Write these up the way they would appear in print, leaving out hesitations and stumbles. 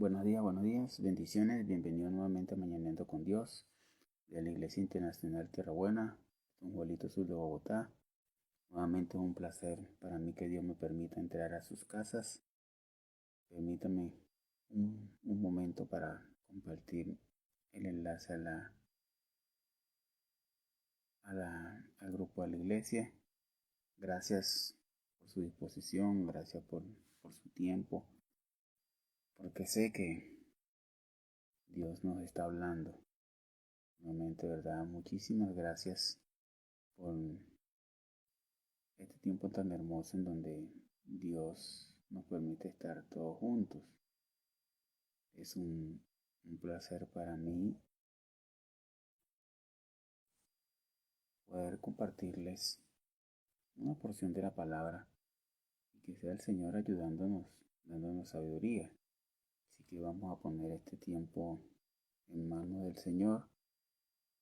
buenos días, bendiciones, bienvenido nuevamente a Mañanero con Dios, de la Iglesia Internacional Tierra Buena, un Juelito Sur de Bogotá. Nuevamente es un placer para mí que Dios me permita entrar a sus casas. Permítame un momento para compartir el enlace al grupo de la iglesia. Gracias por su disposición, gracias por su tiempo, porque sé que Dios nos está hablando. Nuevamente, ¿verdad? Muchísimas gracias por este tiempo tan hermoso en donde Dios nos permite estar todos juntos. Es un placer para mí poder compartirles una porción de la palabra y que sea el Señor ayudándonos, dándonos sabiduría. Así que vamos a poner este tiempo en manos del Señor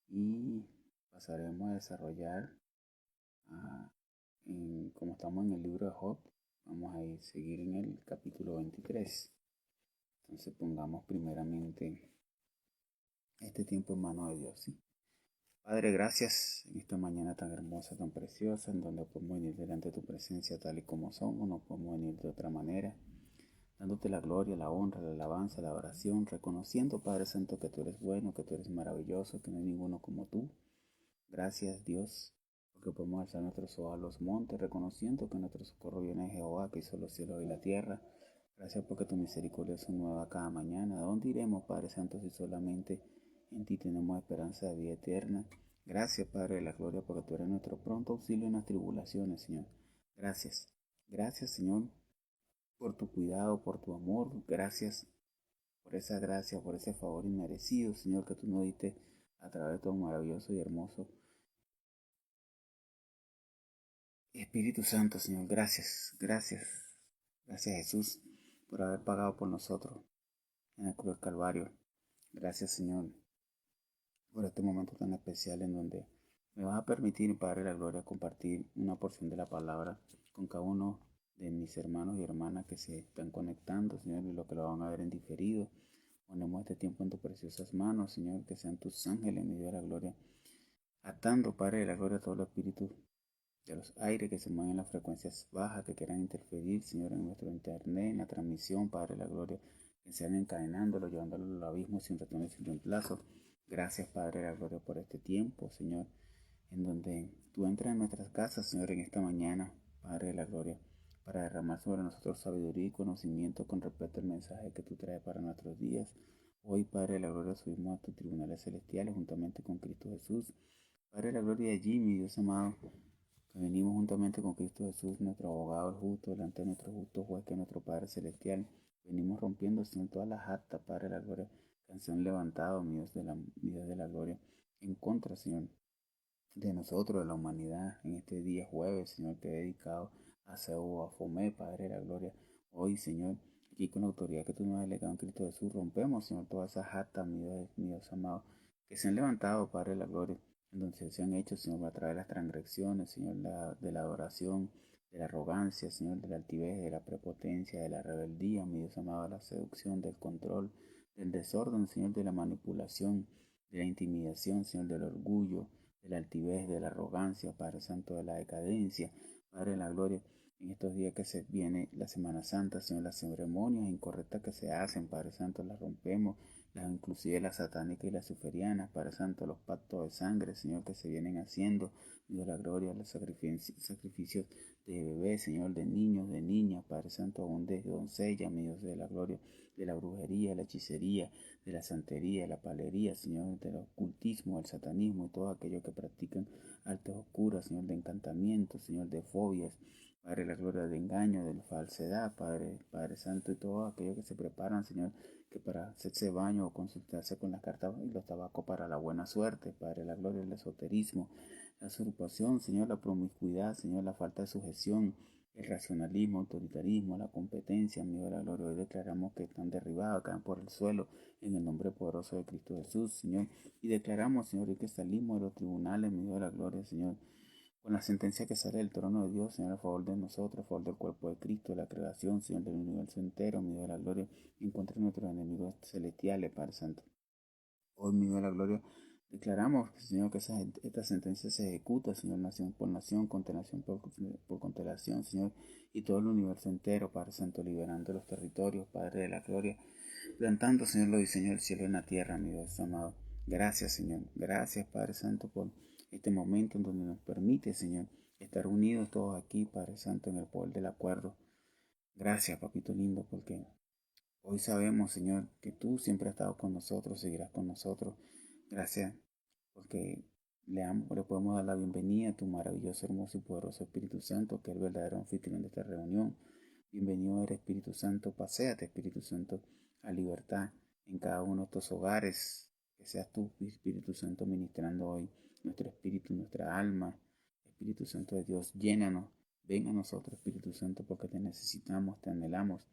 y pasaremos a desarrollar, como estamos en el libro de Job, vamos a seguir en el capítulo 23. Entonces pongamos primeramente este tiempo en manos de Dios, ¿sí? Padre, gracias en esta mañana tan hermosa, tan preciosa, en donde podemos venir delante de tu presencia tal y como somos, no podemos venir de otra manera, dándote la gloria, la honra, la alabanza, la adoración, reconociendo, Padre Santo, que tú eres bueno, que tú eres maravilloso, que no hay ninguno como tú. Gracias, Dios, porque podemos alzar nuestros ojos a los montes, reconociendo que nuestro socorro viene de Jehová, que hizo los cielos y la tierra. Gracias porque tu misericordia es nueva cada mañana. ¿A dónde iremos, Padre Santo, si solamente en ti tenemos esperanza de vida eterna? Gracias, Padre de la gloria, porque tú eres nuestro pronto auxilio en las tribulaciones, Señor. Gracias. Gracias, Señor, por tu cuidado, por tu amor. Gracias por esa gracia, por ese favor inmerecido, Señor, que tú nos diste a través de tu maravilloso y hermoso Espíritu Santo, Señor. Gracias, gracias. Gracias, Jesús, por haber pagado por nosotros en el cruz del Calvario. Gracias, Señor, por este momento tan especial en donde me vas a permitir, Padre de la Gloria, compartir una porción de la palabra con cada uno de mis hermanos y hermanas que se están conectando, Señor, y los que lo van a ver en diferido. Ponemos este tiempo en tus preciosas manos, Señor, que sean tus ángeles en medio de la gloria, atando, Padre de la Gloria, a todos los espíritus de los aires que se mueven en las frecuencias bajas, que quieran interferir, Señor, en nuestro internet, en la transmisión, Padre de la Gloria, que sean encadenándolo, llevándolo al abismo sin retorno y sin reemplazo. Gracias, Padre de la Gloria, por este tiempo, Señor, en donde tú entras en nuestras casas, Señor, en esta mañana, Padre de la Gloria, para derramar sobre nosotros sabiduría y conocimiento con respecto al mensaje que tú traes para nuestros días. Hoy, Padre de la Gloria, subimos a tus tribunales celestiales juntamente con Cristo Jesús. Padre de la Gloria, de allí, mi Dios amado, que venimos juntamente con Cristo Jesús, nuestro abogado el justo, delante de nuestro justo juez, que es nuestro Padre Celestial. Venimos rompiendo, Señor, todas las actas, Padre de la Gloria, que se han levantado, mi Dios de la gloria, en contra, Señor, de nosotros, de la humanidad, en este día jueves, Señor, que he dedicado a Seúl, a Fomé, Padre de la Gloria. Hoy, Señor, aquí con la autoridad que tú nos has delegado en Cristo Jesús, rompemos, Señor, todas esas actas, mi Dios amado, que se han levantado, Padre de la Gloria, en donde se han hecho, Señor, a través de las transgresiones, Señor, de la adoración, de la arrogancia, Señor, de la altivez, de la prepotencia, de la rebeldía, mi Dios amado, de la seducción, del control, del desorden, Señor, de la manipulación, de la intimidación, Señor, del orgullo, de la altivez, de la arrogancia, Padre Santo, de la decadencia, Padre de la gloria. En estos días que se viene la Semana Santa, Señor, las ceremonias incorrectas que se hacen, Padre Santo, las rompemos, inclusive las satánicas y las suferianas, Padre Santo, los pactos de sangre, Señor, que se vienen haciendo, Dios de la gloria, los sacrificios de bebés, Señor, de niños, de niñas, Padre Santo, aún de doncellas, mi Dios de la gloria, de la brujería, la hechicería, de la santería, la palería, Señor, del ocultismo, del satanismo y todo aquello que practican artes oscuras, Señor, de encantamiento, Señor, de fobias, Padre, la gloria de engaño, de falsedad, Padre Santo, y todo aquello que se preparan, Señor, que para hacerse baño o consultarse con las cartas y los tabacos para la buena suerte, Padre, la gloria del esoterismo, la usurpación, Señor, la promiscuidad, Señor, la falta de sujeción, el racionalismo, autoritarismo, la competencia, mi Dios de la gloria. Hoy declaramos que están derribados, caen por el suelo en el nombre poderoso de Cristo Jesús, Señor. Y declaramos, Señor, que salimos de los tribunales, mi Dios de la gloria, Señor, con la sentencia que sale del trono de Dios, Señor, a favor de nosotros, a favor del cuerpo de Cristo, de la creación, Señor, del universo entero, mi Dios de la gloria, en contra de nuestros enemigos celestiales, Padre Santo. Hoy, mi Dios de la gloria, declaramos, Señor, que esta sentencia se ejecuta, Señor, nación por nación, constelación por constelación, Señor, y todo el universo entero, Padre Santo, liberando los territorios, Padre de la gloria, plantando, Señor, los diseños del cielo en la tierra, mi Dios amado. Gracias, Señor. Gracias, Padre Santo, por este momento en donde nos permite, Señor, estar unidos todos aquí, Padre Santo, en el poder del acuerdo. Gracias, papito lindo, porque hoy sabemos, Señor, que tú siempre has estado con nosotros, seguirás con nosotros. Gracias, porque le podemos dar la bienvenida a tu maravilloso, hermoso y poderoso Espíritu Santo, que es el verdadero anfitrión de esta reunión. Bienvenido eres, Espíritu Santo. Paséate, Espíritu Santo, a libertad en cada uno de estos hogares. Que seas tú, Espíritu Santo, ministrando hoy nuestro espíritu, nuestra alma. Espíritu Santo de Dios, llénanos. Ven a nosotros, Espíritu Santo, porque te necesitamos, te anhelamos.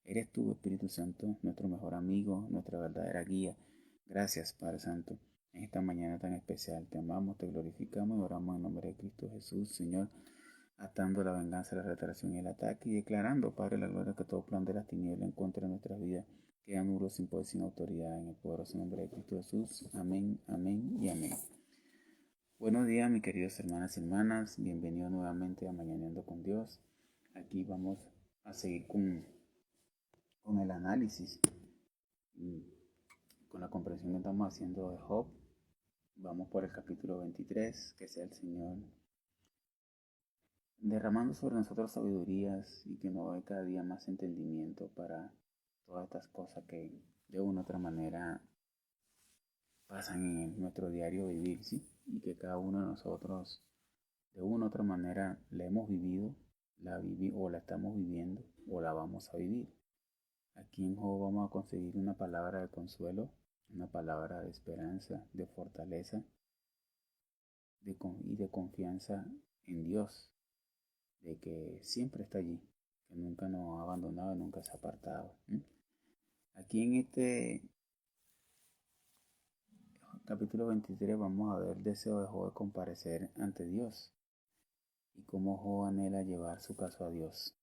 Eres tú, Espíritu Santo, nuestro mejor amigo, nuestra verdadera guía. Gracias, Padre Santo, en esta mañana tan especial. Te amamos, te glorificamos y oramos en nombre de Cristo Jesús, Señor, atando la venganza, la retracción y el ataque y declarando, Padre, la gloria, que todo plan de las tinieblas en contra de nuestras vidas queda nulo, sin poder, sin autoridad, en el poderoso nombre de Cristo Jesús. Amén, amén y amén. Buenos días, mis queridos hermanas y hermanas. Bienvenidos nuevamente a Mañaneando con Dios. Aquí vamos a seguir con el análisis y con la comprensión que estamos haciendo de Job. Vamos por el capítulo 23, que sea el Señor derramando sobre nosotros sabidurías y que nos dé cada día más entendimiento para todas estas cosas que de una u otra manera pasan en nuestro diario vivir, ¿sí? Y que cada uno de nosotros de una u otra manera la hemos vivido, o la estamos viviendo o la vamos a vivir. Aquí en Job vamos a conseguir una palabra de consuelo, una palabra de esperanza, de fortaleza y de confianza en Dios, de que siempre está allí, que nunca nos ha abandonado y nunca se ha apartado. Aquí en este capítulo 23 vamos a ver el deseo de Job de comparecer ante Dios y cómo Job anhela llevar su caso a Dios.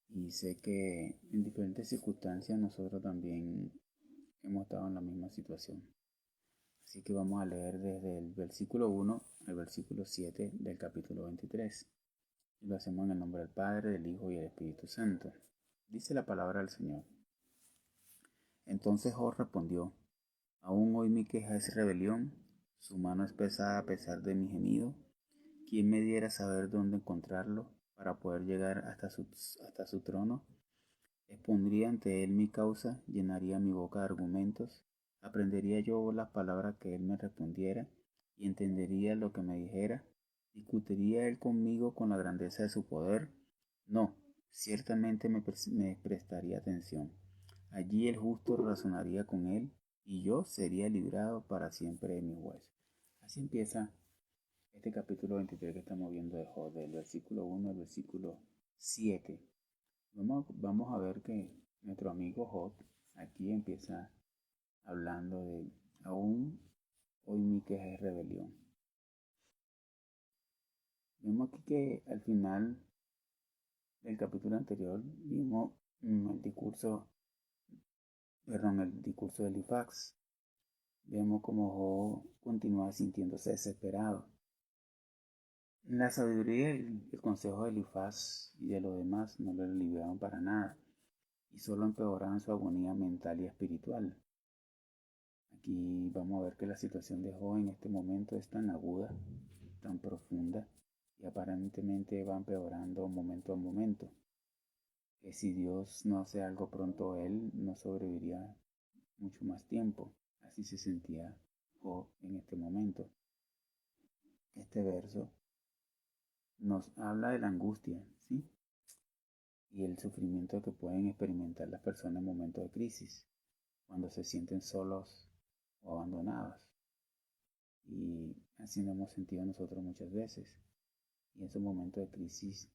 Y sé que en diferentes circunstancias nosotros también hemos estado en la misma situación. Así que vamos a leer desde el versículo 1 al versículo 7 del capítulo 23. Y lo hacemos en el nombre del Padre, del Hijo y del Espíritu Santo. Dice la palabra del Señor. Entonces Job respondió: aún hoy mi queja es rebelión, su mano es pesada a pesar de mi gemido. ¿Quién me diera saber dónde encontrarlo para poder llegar hasta su trono? Expondría ante él mi causa, llenaría mi boca de argumentos, aprendería yo las palabras que él me respondiera y entendería lo que me dijera. ¿Discutiría él conmigo con la grandeza de su poder? No, ciertamente me prestaría atención. Allí el justo razonaría con él y yo sería librado para siempre de mi hueso. Así empieza este capítulo 23 que estamos viendo de Job, del versículo 1 al versículo 7. Vamos a ver que nuestro amigo Job aquí empieza hablando de aún hoy mi queja es rebelión. Vemos aquí que al final del capítulo anterior vimos el discurso de Elifax. Vemos como Job continúa sintiéndose desesperado. La sabiduría y el consejo de Elifaz y de los demás no lo aliviaron para nada y solo empeoraban su agonía mental y espiritual. Aquí vamos a ver que la situación de Job en este momento es tan aguda, tan profunda y aparentemente va empeorando momento a momento, que si Dios no hace algo pronto, él no sobreviviría mucho más tiempo. Así se sentía Job en este momento. Este verso nos habla de la angustia, ¿sí? Y el sufrimiento que pueden experimentar las personas en momentos de crisis, cuando se sienten solos o abandonados. Y así lo hemos sentido nosotros muchas veces. Y en esos momentos de crisis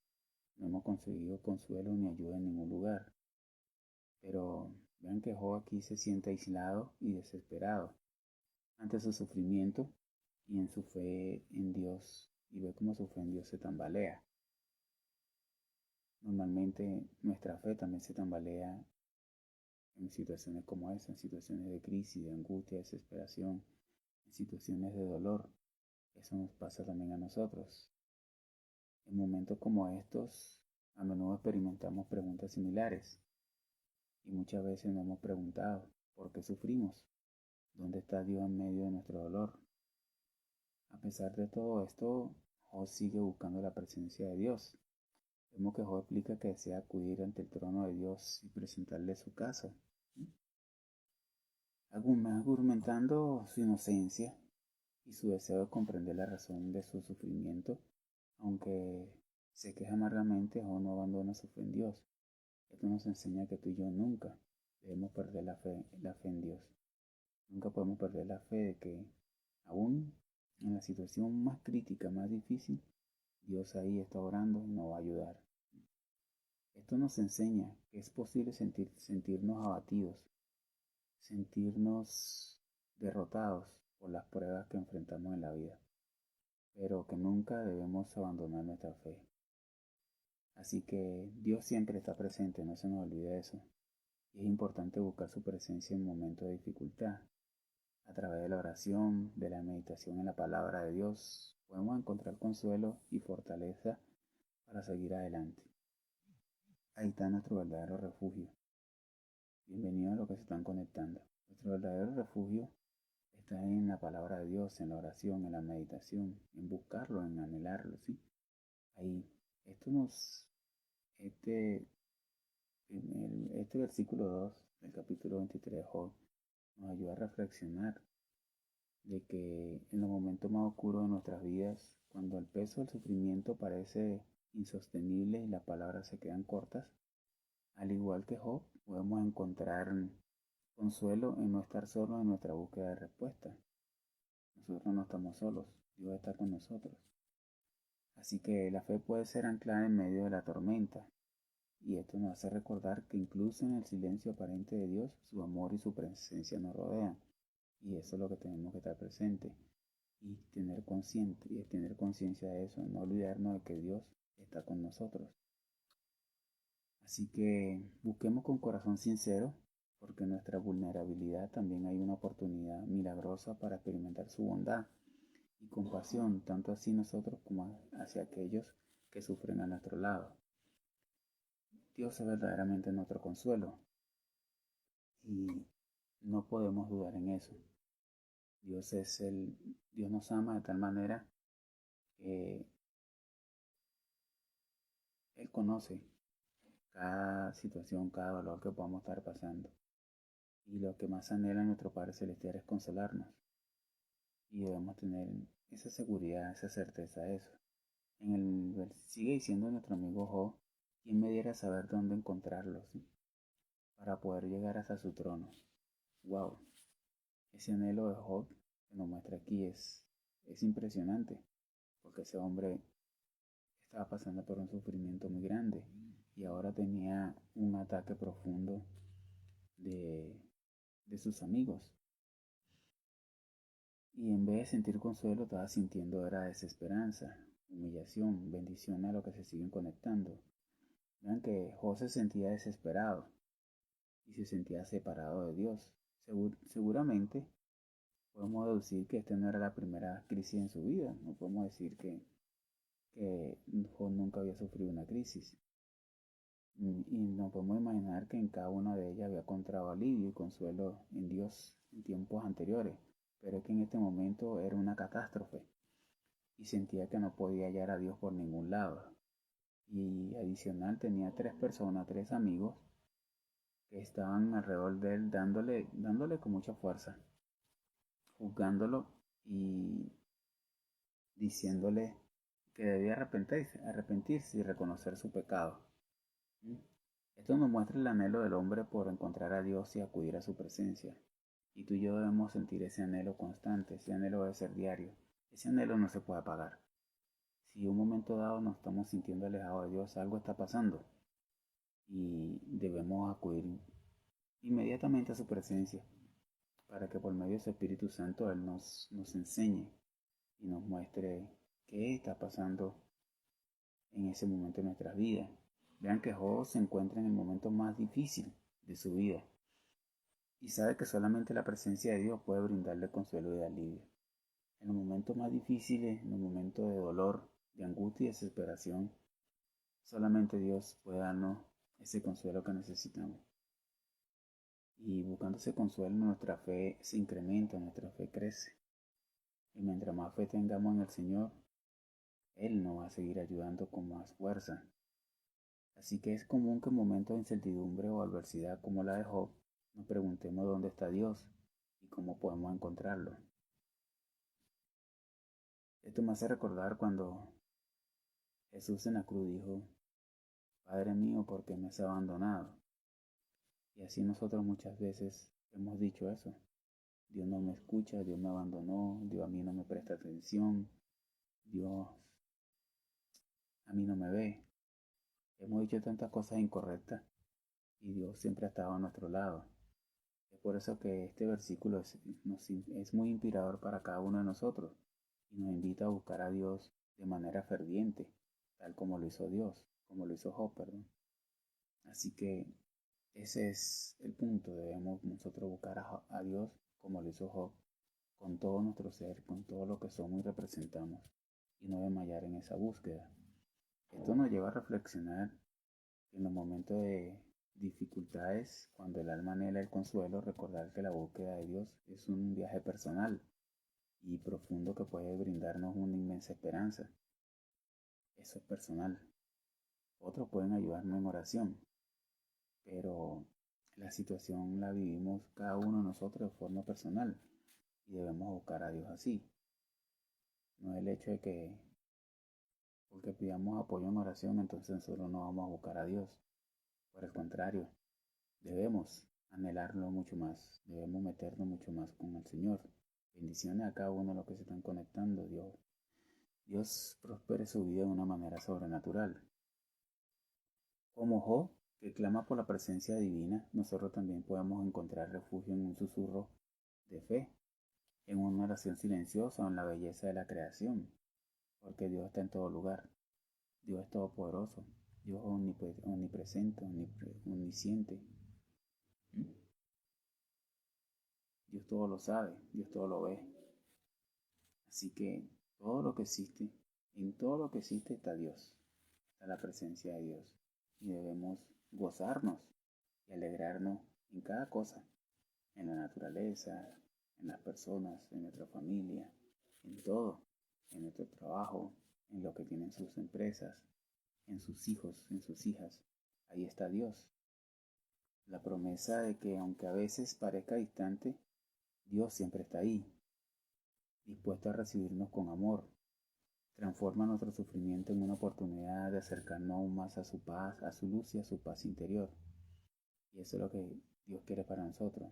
no hemos conseguido consuelo ni ayuda en ningún lugar. Pero vean que Job aquí se siente aislado y desesperado ante su sufrimiento y en su fe en Dios y ve cómo su fe en Dios se tambalea. Normalmente nuestra fe también se tambalea en situaciones como esa, en situaciones de crisis, de angustia, de desesperación, en situaciones de dolor. Eso nos pasa también a nosotros. En momentos como estos, a menudo experimentamos preguntas similares y muchas veces nos hemos preguntado, ¿por qué sufrimos? ¿Dónde está Dios en medio de nuestro dolor? A pesar de todo esto, Job sigue buscando la presencia de Dios. Vemos que Job explica que desea acudir ante el trono de Dios y presentarle su caso, argumentando su inocencia y su deseo de comprender la razón de su sufrimiento. Aunque se queja amargamente, Job no abandona su fe en Dios. Esto nos enseña que tú y yo nunca debemos perder la fe en Dios. Nunca podemos perder la fe de que aún en la situación más crítica, más difícil, Dios ahí está orando y nos va a ayudar. Esto nos enseña que es posible sentirnos abatidos, sentirnos derrotados por las pruebas que enfrentamos en la vida, pero que nunca debemos abandonar nuestra fe. Así que Dios siempre está presente, no se nos olvide eso. Y es importante buscar su presencia en momentos de dificultad. A través de la oración, de la meditación en la palabra de Dios, podemos encontrar consuelo y fortaleza para seguir adelante. Ahí está nuestro verdadero refugio. Bienvenidos a los que se están conectando. Nuestro verdadero refugio está en la palabra de Dios, en la oración, en la meditación, en buscarlo, en anhelarlo, ¿sí? Ahí, esto nos, este, este versículo 2 del capítulo 23 de Job nos ayuda a reflexionar de que en los momentos más oscuros de nuestras vidas, cuando el peso del sufrimiento parece insostenible y las palabras se quedan cortas, al igual que Job, podemos encontrar consuelo en no estar solos en nuestra búsqueda de respuesta. Nosotros no estamos solos, Dios está con nosotros. Así que la fe puede ser anclada en medio de la tormenta, y esto nos hace recordar que incluso en el silencio aparente de Dios, su amor y su presencia nos rodean. Y eso es lo que tenemos que estar presente y tener conciencia de eso, no olvidarnos de que Dios está con nosotros. Así que busquemos con corazón sincero, porque en nuestra vulnerabilidad también hay una oportunidad milagrosa para experimentar su bondad y compasión, tanto así nosotros como hacia aquellos que sufren a nuestro lado. Dios es verdaderamente nuestro consuelo y no podemos dudar en eso. Dios nos ama de tal manera que Él conoce cada situación, cada dolor que podamos estar pasando. Y lo que más anhela nuestro Padre Celestial es consolarnos. Y debemos tener esa seguridad, esa certeza de eso. Sigue diciendo nuestro amigo Job, ¿quién me diera saber dónde encontrarlo, ¿sí? Para poder llegar hasta su trono? Wow, ese anhelo de Job que nos muestra aquí es impresionante, porque ese hombre estaba pasando por un sufrimiento muy grande y ahora tenía un ataque profundo de, de sus amigos. Y en vez de sentir consuelo, estaba sintiendo era desesperanza, humillación, bendición a lo que se siguen conectando. Vean que José se sentía desesperado y se sentía separado de Dios. Seguramente podemos deducir que esta no era la primera crisis en su vida. No podemos decir que Job nunca había sufrido una crisis. Y nos podemos imaginar que en cada una de ellas había encontrado alivio y consuelo en Dios en tiempos anteriores. Pero es que en este momento era una catástrofe y sentía que no podía hallar a Dios por ningún lado. Y adicional tenía tres personas, tres amigos que estaban alrededor de él dándole con mucha fuerza, juzgándolo y diciéndole que debía arrepentirse y reconocer su pecado. Esto nos muestra el anhelo del hombre por encontrar a Dios y acudir a su presencia. Y tú y yo debemos sentir ese anhelo constante, ese anhelo debe ser diario. Ese anhelo no se puede apagar. Si en un momento dado nos estamos sintiendo alejados de Dios, algo está pasando y debemos acudir inmediatamente a su presencia para que por medio de su Espíritu Santo Él nos enseñe y nos muestre qué está pasando en ese momento de nuestras vidas. Vean que Job se encuentra en el momento más difícil de su vida y sabe que solamente la presencia de Dios puede brindarle consuelo y alivio. En los momentos más difíciles, en los momentos de dolor, de angustia y desesperación, solamente Dios puede darnos ese consuelo que necesitamos. Y buscando ese consuelo, nuestra fe se incrementa, nuestra fe crece. Y mientras más fe tengamos en el Señor, Él nos va a seguir ayudando con más fuerza. Así que es común que en momentos de incertidumbre o adversidad como la de Job, nos preguntemos dónde está Dios y cómo podemos encontrarlo. Esto me hace recordar cuando Jesús en la cruz dijo, Padre mío, ¿por qué me has abandonado? Y así nosotros muchas veces hemos dicho eso. Dios no me escucha, Dios me abandonó, Dios a mí no me presta atención, Dios a mí no me ve. Hemos dicho tantas cosas incorrectas y Dios siempre ha estado a nuestro lado. Es por eso que este versículo es muy inspirador para cada uno de nosotros y nos invita a buscar a Dios de manera ferviente, tal como lo hizo Dios, como lo hizo Job, perdón. Así que ese es el punto, debemos nosotros buscar a Dios como lo hizo Job, con todo nuestro ser, con todo lo que somos y representamos, y no desmayar en esa búsqueda. Esto nos lleva a reflexionar en los momentos de dificultades, cuando el alma anhela el consuelo, recordar que la búsqueda de Dios es un viaje personal y profundo que puede brindarnos una inmensa esperanza. Eso es personal. Otros pueden ayudarnos en oración, pero la situación la vivimos cada uno de nosotros de forma personal y debemos buscar a Dios así. No es el hecho de que porque pidamos apoyo en oración, entonces nosotros no vamos a buscar a Dios. Por el contrario, debemos anhelarlo mucho más, debemos meternos mucho más con el Señor. Bendiciones a cada uno de los que se están conectando. Dios prospere su vida de una manera sobrenatural. Como Job, que clama por la presencia divina, nosotros también podemos encontrar refugio en un susurro de fe, en una oración silenciosa o en la belleza de la creación, porque Dios está en todo lugar. Dios es todopoderoso, Dios es omnipresente, omnisciente. Dios todo lo sabe, Dios todo lo ve. Así que todo lo que existe, en todo lo que existe está Dios, está la presencia de Dios. Y debemos gozarnos y alegrarnos en cada cosa, en la naturaleza, en las personas, en nuestra familia, en todo, en nuestro trabajo, en lo que tienen sus empresas, en sus hijos, en sus hijas. Ahí está Dios. La promesa de que aunque a veces parezca distante, Dios siempre está ahí, dispuesto a recibirnos con amor. Transforma nuestro sufrimiento en una oportunidad de acercarnos aún más a su paz, a su luz y a su paz interior. Y eso es lo que Dios quiere para nosotros,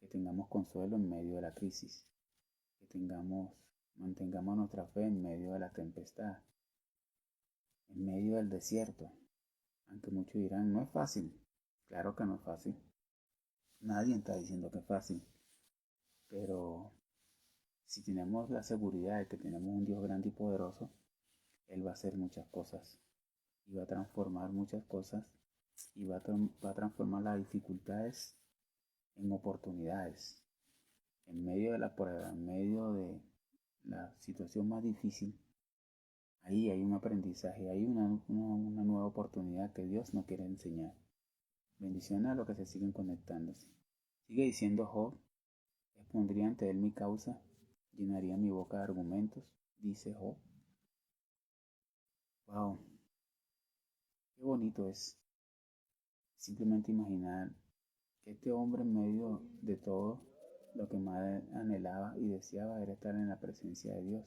que tengamos consuelo en medio de la crisis, que mantengamos nuestra fe en medio de la tempestad, en medio del desierto. Aunque muchos dirán, no es fácil. Claro que no es fácil. Nadie está diciendo que es fácil. Pero si tenemos la seguridad de que tenemos un Dios grande y poderoso, Él va a hacer muchas cosas. Y va a transformar muchas cosas. Y va a transformar las dificultades en oportunidades. En medio de la prueba, en medio de la situación más difícil, ahí hay un aprendizaje, hay una nueva oportunidad que Dios nos quiere enseñar. Bendiciones a los que se siguen conectándose. Sigue diciendo Job, expondría ante él mi causa, llenaría mi boca de argumentos, dice Job. Wow, qué bonito es simplemente imaginar que este hombre en medio de todo lo que más anhelaba y deseaba era estar en la presencia de Dios,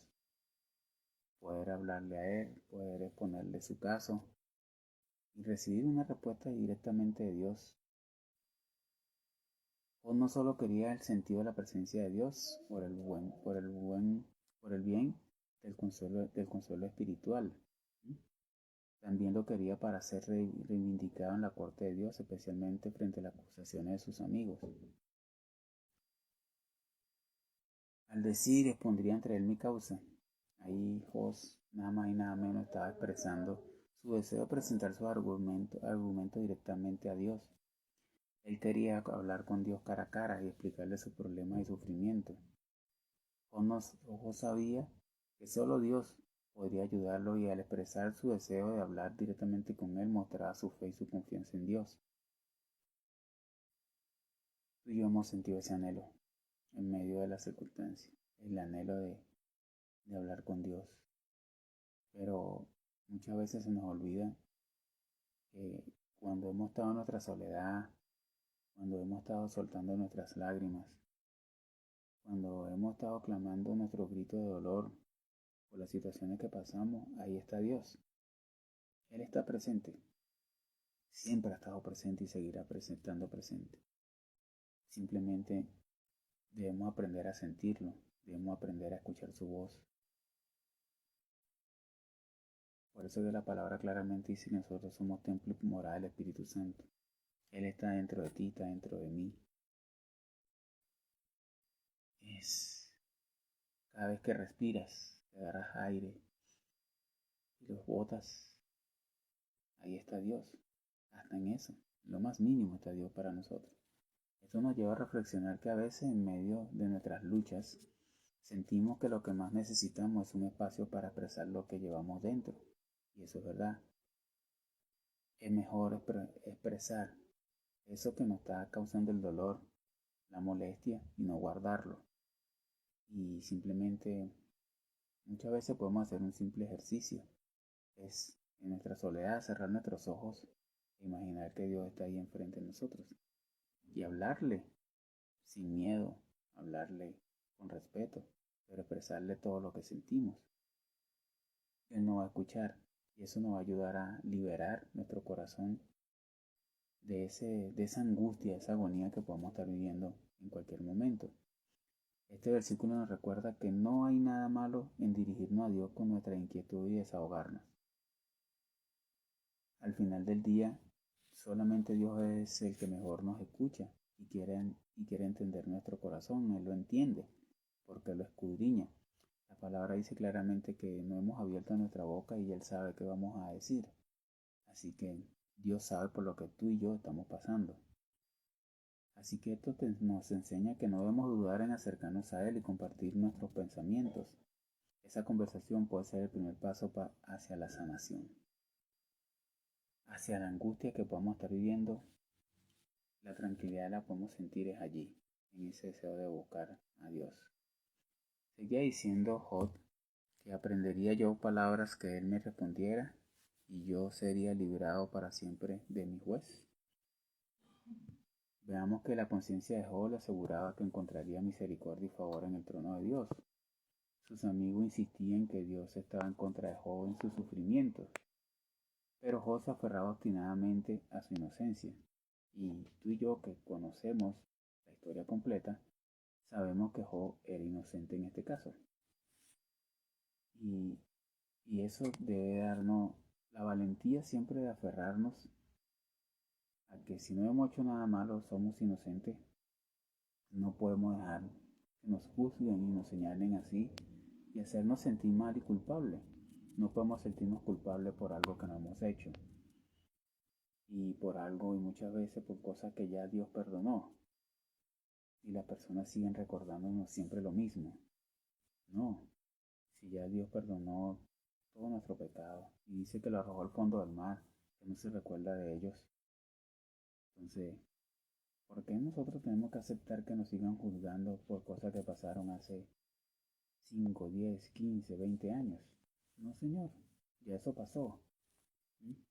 poder hablarle a él, poder exponerle su caso y recibir una respuesta directamente de Dios. O no solo quería el sentido de la presencia de Dios por el bien del consuelo espiritual. También lo quería para ser reivindicado en la corte de Dios, especialmente frente a las acusaciones de sus amigos. Al decir, expondría entre él mi causa, Ahí Jos nada más y nada menos estaba expresando su deseo de presentar sus argumentos directamente a Dios. Él quería hablar con Dios cara a cara y explicarle sus problemas y sufrimientos. Jos sabía que solo Dios podría ayudarlo y al expresar su deseo de hablar directamente con él mostraba su fe y su confianza en Dios. Tú y yo hemos sentido ese anhelo en medio de las circunstancias, el anhelo de hablar con Dios. Pero muchas veces se nos olvida que cuando hemos estado en nuestra soledad, cuando hemos estado soltando nuestras lágrimas, cuando hemos estado clamando nuestro grito de dolor por las situaciones que pasamos, ahí está Dios. Él está presente. Siempre ha estado presente y seguirá estando presente. Simplemente debemos aprender a sentirlo, debemos aprender a escuchar su voz. Por eso que la palabra claramente dice que nosotros somos templo y morada del Espíritu Santo. Él está dentro de ti, está dentro de mí. Es cada vez que respiras, te agarras aire y los botas, ahí está Dios. Hasta en eso, lo más mínimo está Dios para nosotros. Esto nos lleva a reflexionar que a veces en medio de nuestras luchas sentimos que lo que más necesitamos es un espacio para expresar lo que llevamos dentro. Y eso es verdad. Es mejor expresar eso que nos está causando el dolor, la molestia y no guardarlo. Y simplemente muchas veces podemos hacer un simple ejercicio. Es en nuestra soledad cerrar nuestros ojos e imaginar que Dios está ahí enfrente de nosotros. Y hablarle sin miedo, hablarle con respeto, pero expresarle todo lo que sentimos. Él nos va a escuchar y eso nos va a ayudar a liberar nuestro corazón de esa angustia, de esa agonía que podemos estar viviendo en cualquier momento. Este versículo nos recuerda que no hay nada malo en dirigirnos a Dios con nuestra inquietud y desahogarnos. Al final del día, solamente Dios es el que mejor nos escucha y quiere entender nuestro corazón. Él lo entiende porque lo escudriña. La palabra dice claramente que no hemos abierto nuestra boca y Él sabe qué vamos a decir. Así que Dios sabe por lo que tú y yo estamos pasando. Así que esto nos enseña que no debemos dudar en acercarnos a Él y compartir nuestros pensamientos. Esa conversación puede ser el primer paso hacia la sanación. Hacia la angustia que podamos estar viviendo, la tranquilidad la podemos sentir es allí, en ese deseo de buscar a Dios. Seguía diciendo Job que aprendería yo palabras que él me respondiera y yo sería librado para siempre de mi juez. Veamos que la conciencia de Job le aseguraba que encontraría misericordia y favor en el trono de Dios. Sus amigos insistían que Dios estaba en contra de Job en sus sufrimientos, pero Job se aferraba obstinadamente a su inocencia. Y tú y yo que conocemos la historia completa, sabemos que Job era inocente en este caso. Y, y eso debe darnos la valentía siempre de aferrarnos a que si no hemos hecho nada malo, somos inocentes. No podemos dejar que nos juzguen y nos señalen así y hacernos sentir mal y culpables. No podemos sentirnos culpables por algo que no hemos hecho. Y por algo y muchas veces por cosas que ya Dios perdonó. Y las personas siguen recordándonos siempre lo mismo. No, si ya Dios perdonó todo nuestro pecado y dice que lo arrojó al fondo del mar, que no se recuerda de ellos. Entonces, ¿por qué nosotros tenemos que aceptar que nos sigan juzgando por cosas que pasaron hace 5, 10, 15, 20 años? No, Señor, ya eso pasó.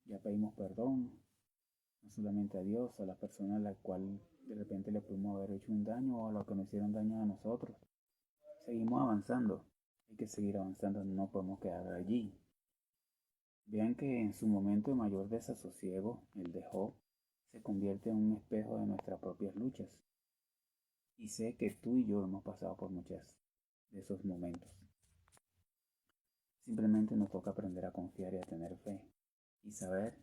Ya pedimos perdón, no solamente a Dios, a las personas a las cuales de repente le pudimos haber hecho un daño o a los que nos hicieron daño a nosotros. Seguimos avanzando, hay que seguir avanzando, no podemos quedar allí. Vean que en su momento de mayor desasosiego, el de Job, se convierte en un espejo de nuestras propias luchas. Y sé que tú y yo hemos pasado por muchos de esos momentos. Simplemente nos toca aprender a confiar y a tener fe y saber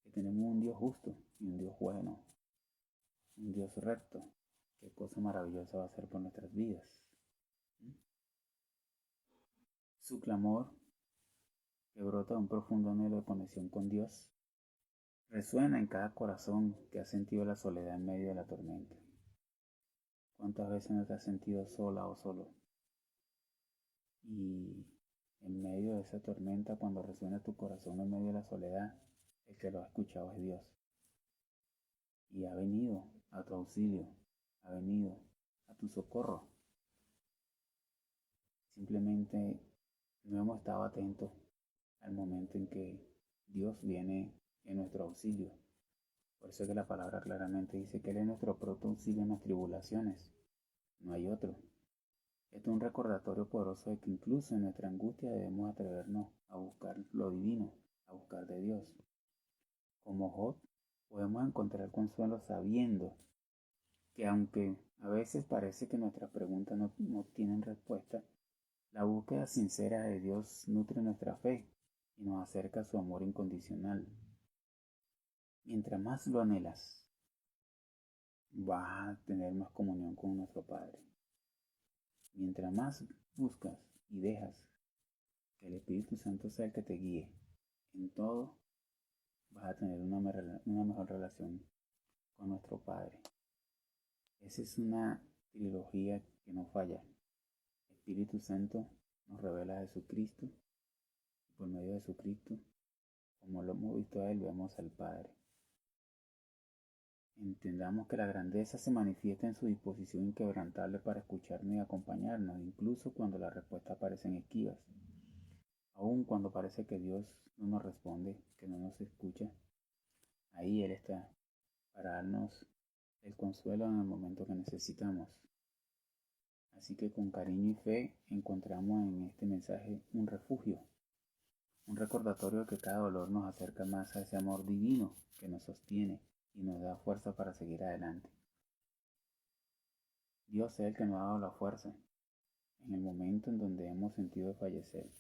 que tenemos un Dios justo y un Dios bueno, un Dios recto. Qué cosa maravillosa va a ser por nuestras vidas. Su clamor, que brota de un profundo anhelo de conexión con Dios, resuena en cada corazón que ha sentido la soledad en medio de la tormenta. ¿Cuántas veces no te has sentido sola o solo? Y en medio de esa tormenta, cuando resuena tu corazón en medio de la soledad, el que lo ha escuchado es Dios. Y ha venido a tu auxilio, ha venido a tu socorro. Simplemente no hemos estado atentos al momento en que Dios viene en nuestro auxilio. Por eso es que la palabra claramente dice que Él es nuestro pronto auxilio en las tribulaciones. No hay otro. Esto es un recordatorio poderoso de que incluso en nuestra angustia debemos atrevernos a buscar lo divino, a buscar de Dios. Como Job, podemos encontrar consuelo sabiendo que aunque a veces parece que nuestras preguntas no tienen respuesta, la búsqueda sincera de Dios nutre nuestra fe y nos acerca a su amor incondicional. Mientras más lo anhelas, vas a tener más comunión con nuestro Padre. Mientras más buscas y dejas que el Espíritu Santo sea el que te guíe en todo, vas a tener una mejor relación con nuestro Padre. Esa es una trilogía que no falla. El Espíritu Santo nos revela a Jesucristo y por medio de Jesucristo, como lo hemos visto a Él, vemos al Padre. Entendamos que la grandeza se manifiesta en su disposición inquebrantable para escucharnos y acompañarnos, incluso cuando las respuestas parecen esquivas. Aun cuando parece que Dios no nos responde, que no nos escucha, ahí Él está para darnos el consuelo en el momento que necesitamos. Así que con cariño y fe encontramos en este mensaje un refugio, un recordatorio de que cada dolor nos acerca más a ese amor divino que nos sostiene y nos da fuerza para seguir adelante. Dios es el que nos ha dado la fuerza en el momento en donde hemos sentido fallecer,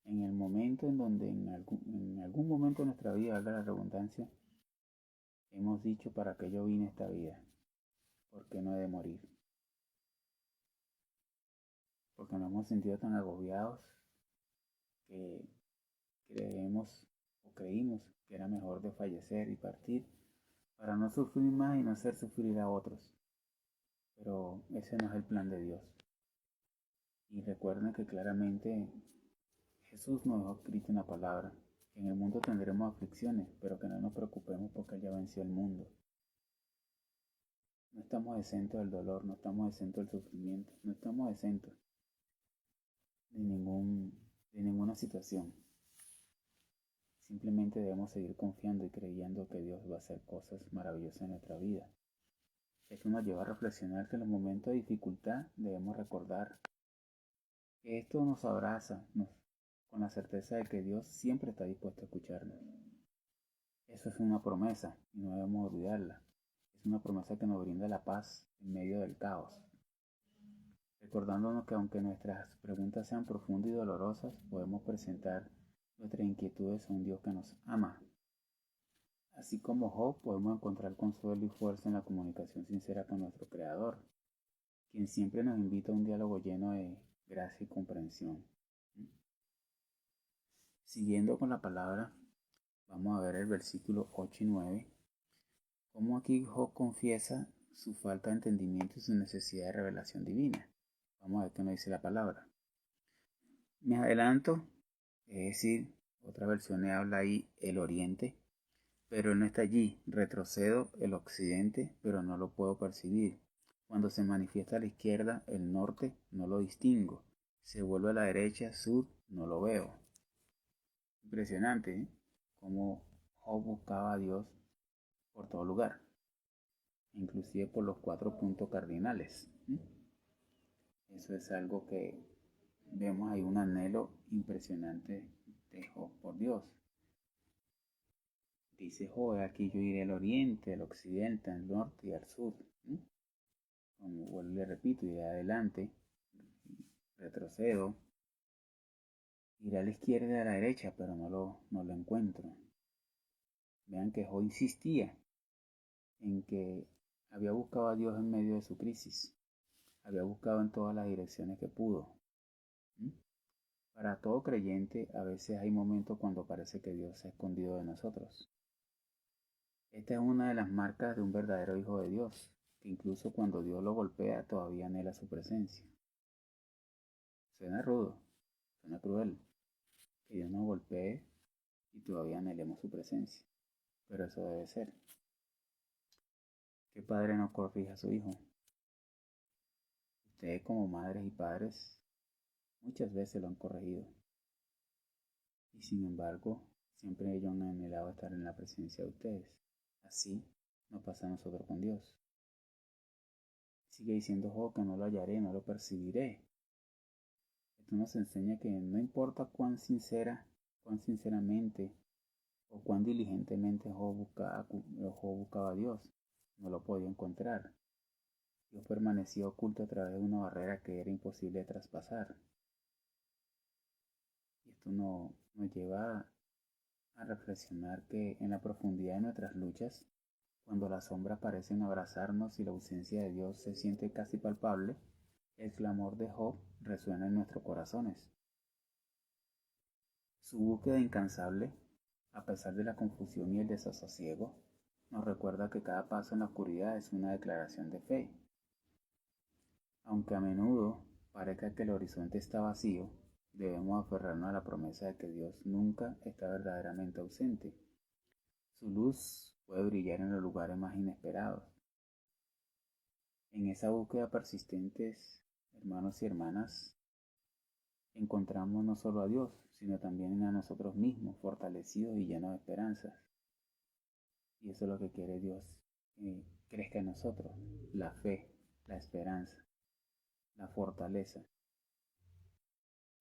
en el momento en donde en algún momento de nuestra vida, valga la redundancia, hemos dicho para qué yo vine a esta vida, por qué no he de morir, porque nos hemos sentido tan agobiados que creemos o creímos que era mejor de fallecer y partir para no sufrir más y no hacer sufrir a otros. Pero ese no es el plan de Dios. Y recuerden que claramente Jesús nos dejó escrito una palabra, que en el mundo tendremos aflicciones, pero que no nos preocupemos porque Él ya venció el mundo. No estamos exentos del dolor, no estamos exentos del sufrimiento, no estamos exentos de ninguna situación. Simplemente debemos seguir confiando y creyendo que Dios va a hacer cosas maravillosas en nuestra vida. Esto nos lleva a reflexionar que en los momentos de dificultad debemos recordar que esto nos abraza con la certeza de que Dios siempre está dispuesto a escucharnos. Eso es una promesa y no debemos olvidarla. Es una promesa que nos brinda la paz en medio del caos. Recordándonos que aunque nuestras preguntas sean profundas y dolorosas, podemos presentar nuestras inquietudes a un Dios que nos ama. Así como Job, podemos encontrar consuelo y fuerza en la comunicación sincera con nuestro Creador, quien siempre nos invita a un diálogo lleno de gracia y comprensión. Siguiendo con la palabra, vamos a ver el versículo 8 y 9, cómo aquí Job confiesa su falta de entendimiento y su necesidad de revelación divina. Vamos a ver qué nos dice la palabra. Me adelanto, es decir, otra versión habla ahí el oriente, pero él no está allí. Retrocedo el occidente, pero no lo puedo percibir. Cuando se manifiesta a la izquierda, el norte, no lo distingo. Se vuelve a la derecha, sur, no lo veo. Impresionante, ¿eh? Cómo Job buscaba a Dios por todo lugar, inclusive por los 4 puntos cardinales. Eso es algo que vemos ahí, un anhelo impresionante de Job por Dios. Dice Job, aquí yo iré al oriente, al occidente, al norte y al sur. Como vuelvo y le repito, iré adelante, retrocedo, iré a la izquierda y a la derecha, pero no lo encuentro. Vean que Job insistía en que había buscado a Dios en medio de su crisis, había buscado en todas las direcciones que pudo, Para todo creyente, a veces hay momentos cuando parece que Dios se ha escondido de nosotros. Esta es una de las marcas de un verdadero hijo de Dios, que incluso cuando Dios lo golpea todavía anhela su presencia. Suena rudo, suena cruel, que Dios nos golpee y todavía anhelemos su presencia, pero eso debe ser. ¿Qué padre no corrija a su hijo? Ustedes como madres y padres muchas veces lo han corregido y sin embargo siempre ellos han anhelado estar en la presencia de ustedes. Así nos pasa a nosotros con Dios. Sigue diciendo Job que no lo hallaré, no lo percibiré. Esto nos enseña que no importa cuán sinceramente o cuán diligentemente Job buscaba a Dios, no lo podía encontrar. Dios permanecía oculto a través de una barrera que era imposible de traspasar. Y esto nos lleva a reflexionar que en la profundidad de nuestras luchas, cuando las sombras parecen abrazarnos y la ausencia de Dios se siente casi palpable, el clamor de Job resuena en nuestros corazones. Su búsqueda incansable, a pesar de la confusión y el desasosiego, nos recuerda que cada paso en la oscuridad es una declaración de fe. Aunque a menudo parezca que el horizonte está vacío, debemos aferrarnos a la promesa de que Dios nunca está verdaderamente ausente. Su luz puede brillar en los lugares más inesperados. En esa búsqueda persistente, hermanos y hermanas, encontramos no solo a Dios, sino también a nosotros mismos, fortalecidos y llenos de esperanzas. Y eso es lo que quiere Dios, que crezca en nosotros, la fe, la esperanza, la fortaleza.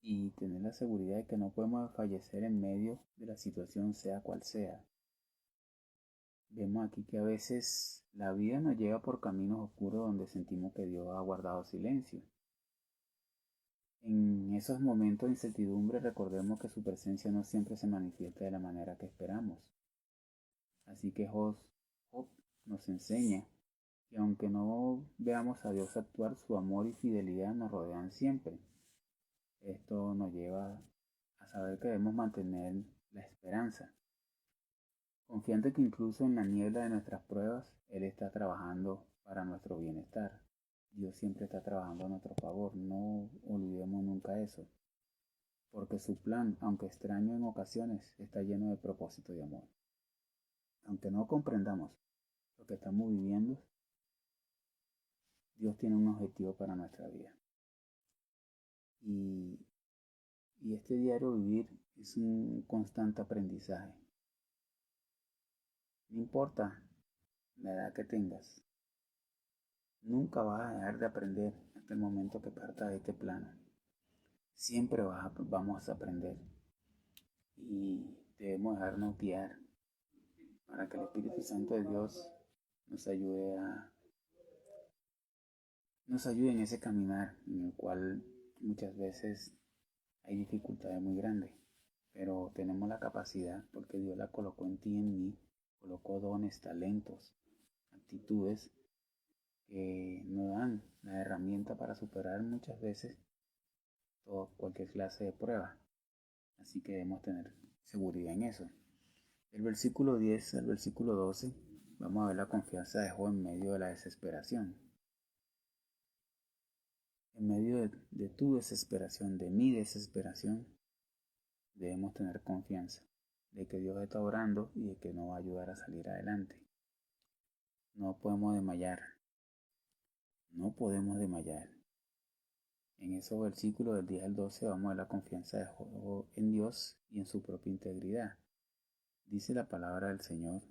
Y tener la seguridad de que no podemos fallecer en medio de la situación sea cual sea. Vemos aquí que a veces la vida nos lleva por caminos oscuros donde sentimos que Dios ha guardado silencio. En esos momentos de incertidumbre recordemos que su presencia no siempre se manifiesta de la manera que esperamos. Así que Job nos enseña que aunque no veamos a Dios actuar, su amor y fidelidad nos rodean siempre. Esto nos lleva a saber que debemos mantener la esperanza, confiante que incluso en la niebla de nuestras pruebas, Él está trabajando para nuestro bienestar. Dios siempre está trabajando a nuestro favor, no olvidemos nunca eso, porque su plan, aunque extraño en ocasiones, está lleno de propósito y amor. Aunque no comprendamos lo que estamos viviendo, Dios tiene un objetivo para nuestra vida. Y, y este diario vivir es un constante aprendizaje. No importa la edad que tengas, nunca vas a dejar de aprender hasta el momento que partas de este plano. Siempre vamos a aprender y debemos dejarnos guiar para que el Espíritu Santo de Dios nos ayude nos ayude en ese caminar en el cual muchas veces hay dificultades muy grandes, pero tenemos la capacidad porque Dios la colocó en ti y en mí, colocó dones, talentos, actitudes que nos dan la herramienta para superar muchas veces cualquier clase de prueba. Así que debemos tener seguridad en eso. Del versículo 10 al versículo 12 vamos a ver la confianza de Job en medio de la desesperación. En medio de tu desesperación, de mi desesperación, debemos tener confianza de que Dios está orando y de que nos va a ayudar a salir adelante. No podemos desmayar. No podemos desmayar. En esos versículos del 10 al 12 vamos a ver la confianza de Job en Dios y en su propia integridad. Dice la palabra del Señor: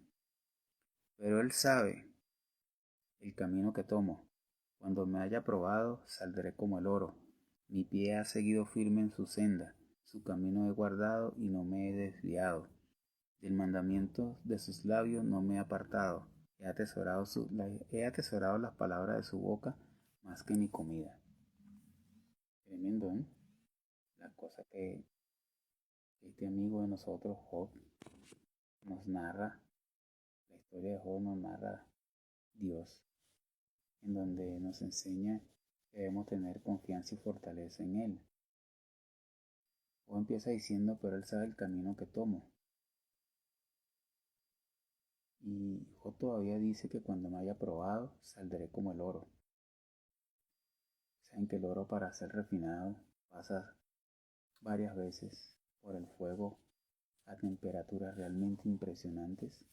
pero Él sabe el camino que tomo. Cuando me haya probado, saldré como el oro. Mi pie ha seguido firme en su senda. Su camino he guardado y no me he desviado. Del mandamiento de sus labios no me he apartado. He atesorado las palabras de su boca más que mi comida. Tremendo, ¿eh? La cosa que este amigo de nosotros, Job, nos narra, la historia de Job nos narra Dios, en donde nos enseña que debemos tener confianza y fortaleza en Él. Job empieza diciendo, pero él sabe el camino que tomo. Y Job todavía dice que cuando me haya probado, saldré como el oro. Saben que el oro, para ser refinado, pasa varias veces por el fuego a temperaturas realmente impresionantes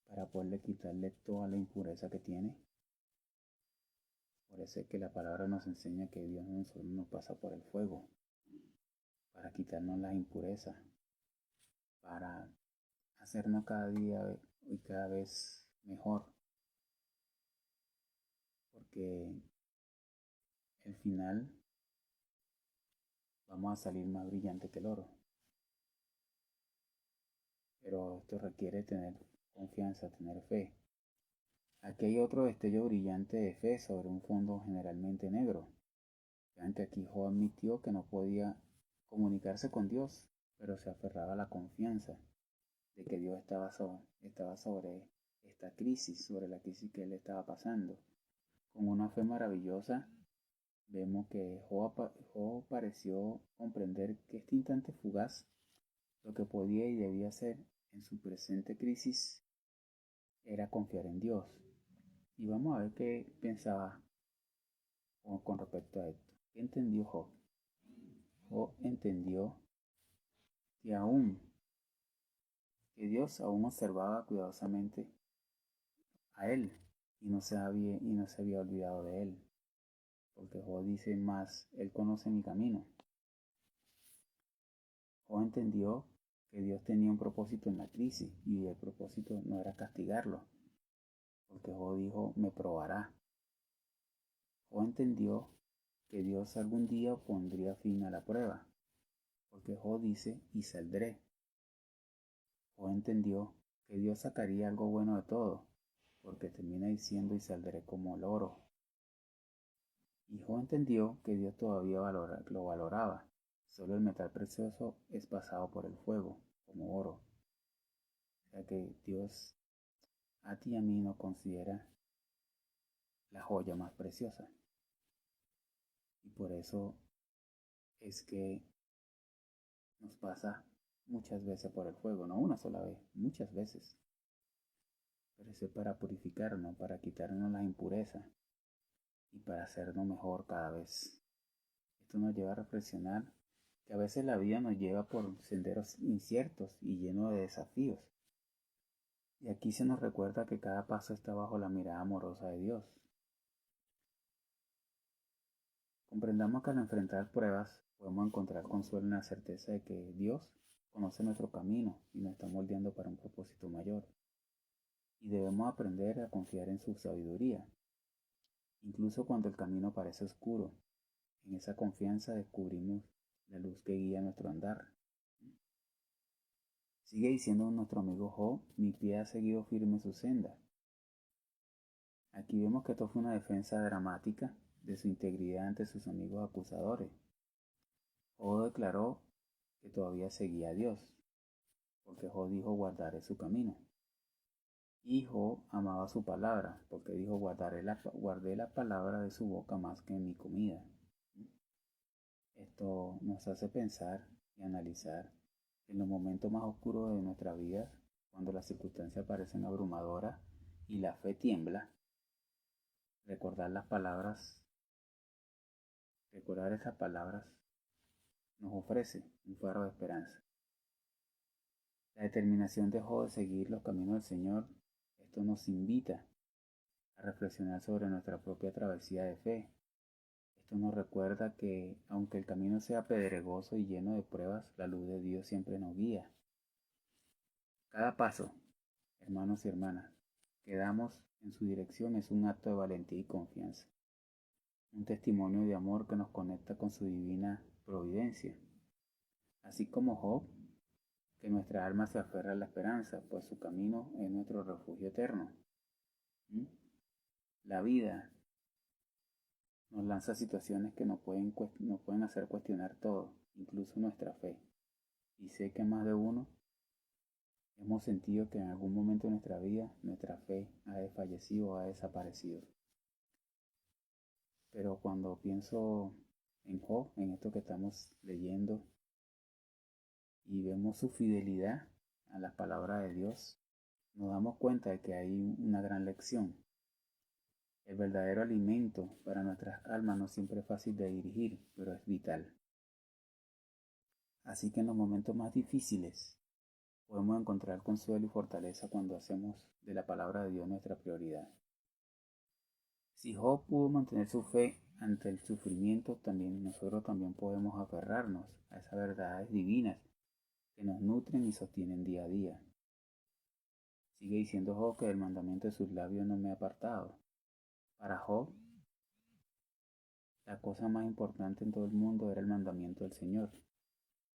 para poderle quitarle toda la impureza que tiene. Por eso es que la palabra nos enseña que Dios no solo nos pasa por el fuego para quitarnos las impurezas, para hacernos cada día y cada vez mejor, porque al final vamos a salir más brillante que el oro. Pero esto requiere tener confianza, tener fe. Aquí hay otro destello brillante de fe sobre un fondo generalmente negro. Vean que aquí Job admitió que no podía comunicarse con Dios, pero se aferraba a la confianza de que Dios estaba sobre esta crisis, sobre la crisis que él estaba pasando. Con una fe maravillosa, vemos que Job pareció comprender que este instante fugaz, lo que podía y debía hacer en su presente crisis, era confiar en Dios. Y vamos a ver qué pensaba con respecto a esto. ¿Qué entendió Job? Job entendió que que Dios aún observaba cuidadosamente a él y no se había olvidado de él. Porque Job dice más, él conoce mi camino. Job entendió que Dios tenía un propósito en la crisis y el propósito no era castigarlo, porque Job dijo, me probará. Job entendió que Dios algún día pondría fin a la prueba, porque Job dice, y saldré. Job entendió que Dios sacaría algo bueno de todo, porque termina diciendo, y saldré como el oro. Y Job entendió que Dios todavía lo valoraba. Solo el metal precioso es pasado por el fuego, como oro. O sea que Dios a ti y a mí nos considera la joya más preciosa. Y por eso es que nos pasa muchas veces por el fuego, no una sola vez, muchas veces. Pero eso es para purificarnos, para quitarnos las impurezas y para hacernos mejor cada vez. Esto nos lleva a reflexionar que a veces la vida nos lleva por senderos inciertos y llenos de desafíos. Y aquí se nos recuerda que cada paso está bajo la mirada amorosa de Dios. Comprendamos que al enfrentar pruebas podemos encontrar consuelo en la certeza de que Dios conoce nuestro camino y nos está moldeando para un propósito mayor. Y debemos aprender a confiar en su sabiduría, incluso cuando el camino parece oscuro. En esa confianza descubrimos la luz que guía nuestro andar. Sigue diciendo nuestro amigo Job, mi pie ha seguido firme su senda. Aquí vemos que esto fue una defensa dramática de su integridad ante sus amigos acusadores. Job declaró que todavía seguía a Dios, porque Job dijo guardaré su camino. Y Job amaba su palabra, porque dijo guardé la palabra de su boca más que mi comida. Esto nos hace pensar y analizar en los momentos más oscuros de nuestra vida, cuando las circunstancias parecen abrumadoras y la fe tiembla, recordar las palabras, recordar esas palabras nos ofrece un faro de esperanza. La determinación de Job de seguir los caminos del Señor, esto nos invita a reflexionar sobre nuestra propia travesía de fe. Esto nos recuerda que, aunque el camino sea pedregoso y lleno de pruebas, la luz de Dios siempre nos guía. Cada paso, hermanos y hermanas, que damos en su dirección es un acto de valentía y confianza, un testimonio de amor que nos conecta con su divina providencia. Así como Job, que nuestra alma se aferra a la esperanza, pues su camino es nuestro refugio eterno. La vida nos lanza situaciones que nos pueden hacer cuestionar todo, incluso nuestra fe. Y sé que más de uno hemos sentido que en algún momento de nuestra vida nuestra fe ha desfallecido o ha desaparecido. Pero cuando pienso en Job, en esto que estamos leyendo, y vemos su fidelidad a la palabra de Dios, nos damos cuenta de que hay una gran lección. El verdadero alimento para nuestras almas no siempre es fácil de dirigir, pero es vital. Así que en los momentos más difíciles podemos encontrar consuelo y fortaleza cuando hacemos de la palabra de Dios nuestra prioridad. Si Job pudo mantener su fe ante el sufrimiento, nosotros también podemos aferrarnos a esas verdades divinas que nos nutren y sostienen día a día. Sigue diciendo Job que el mandamiento de sus labios no me ha apartado. Para Job, la cosa más importante en todo el mundo era el mandamiento del Señor.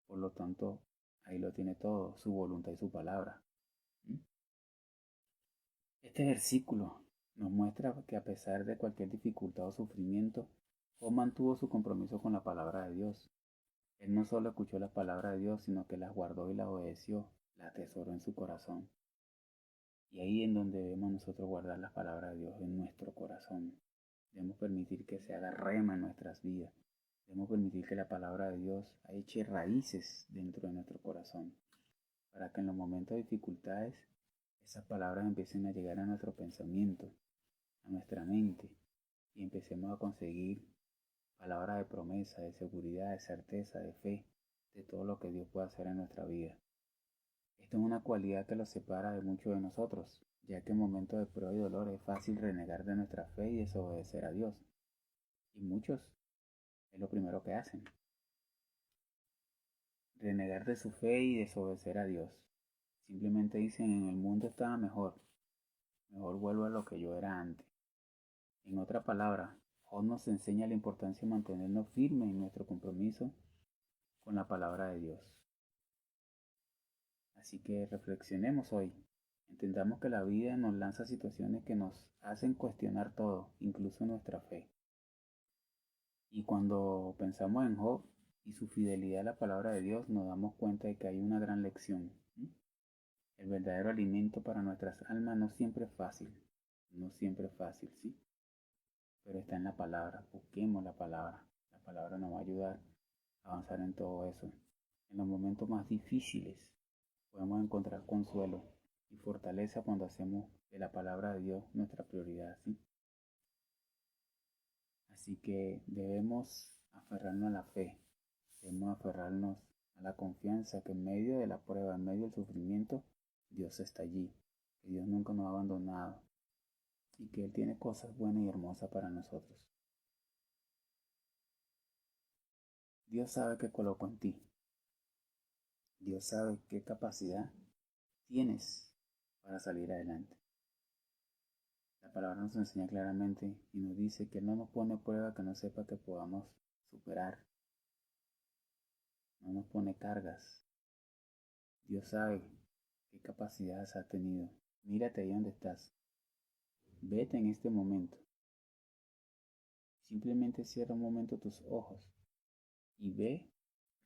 Por lo tanto, ahí lo tiene todo, su voluntad y su palabra. Este versículo nos muestra que a pesar de cualquier dificultad o sufrimiento, Job mantuvo su compromiso con la palabra de Dios. Él no solo escuchó la palabra de Dios, sino que las guardó y las obedeció, la atesoró en su corazón. Y ahí es donde debemos nosotros guardar las palabras de Dios en nuestro corazón. Debemos permitir que se haga rema en nuestras vidas. Debemos permitir que la palabra de Dios eche raíces dentro de nuestro corazón, para que en los momentos de dificultades esas palabras empiecen a llegar a nuestro pensamiento, a nuestra mente, y empecemos a conseguir palabras de promesa, de seguridad, de certeza, de fe, de todo lo que Dios puede hacer en nuestra vida. Esto es una cualidad que los separa de muchos de nosotros, ya que en momentos de prueba y dolor es fácil renegar de nuestra fe y desobedecer a Dios. Y muchos es lo primero que hacen. Renegar de su fe y desobedecer a Dios. Simplemente dicen, en el mundo estaba mejor vuelvo a lo que yo era antes. En otra palabra, Job nos enseña la importancia de mantenernos firmes en nuestro compromiso con la palabra de Dios. Así que reflexionemos hoy. Entendamos que la vida nos lanza situaciones que nos hacen cuestionar todo, incluso nuestra fe. Y cuando pensamos en Job y su fidelidad a la palabra de Dios, nos damos cuenta de que hay una gran lección. El verdadero alimento para nuestras almas no siempre es fácil, ¿sí? Pero está en la palabra, busquemos la palabra. La palabra nos va a ayudar a avanzar en todo eso. En los momentos más difíciles podemos encontrar consuelo y fortaleza cuando hacemos de la palabra de Dios nuestra prioridad, ¿sí? Así que debemos aferrarnos a la fe, debemos aferrarnos a la confianza que en medio de la prueba, en medio del sufrimiento, Dios está allí, que Dios nunca nos ha abandonado y que Él tiene cosas buenas y hermosas para nosotros. Dios sabe que colocó en ti. Dios sabe qué capacidad tienes para salir adelante. La palabra nos enseña claramente y nos dice que no nos pone prueba que no sepa que podamos superar. No nos pone cargas. Dios sabe qué capacidades has tenido. Mírate ahí donde estás. Vete en este momento. Simplemente cierra un momento tus ojos y ve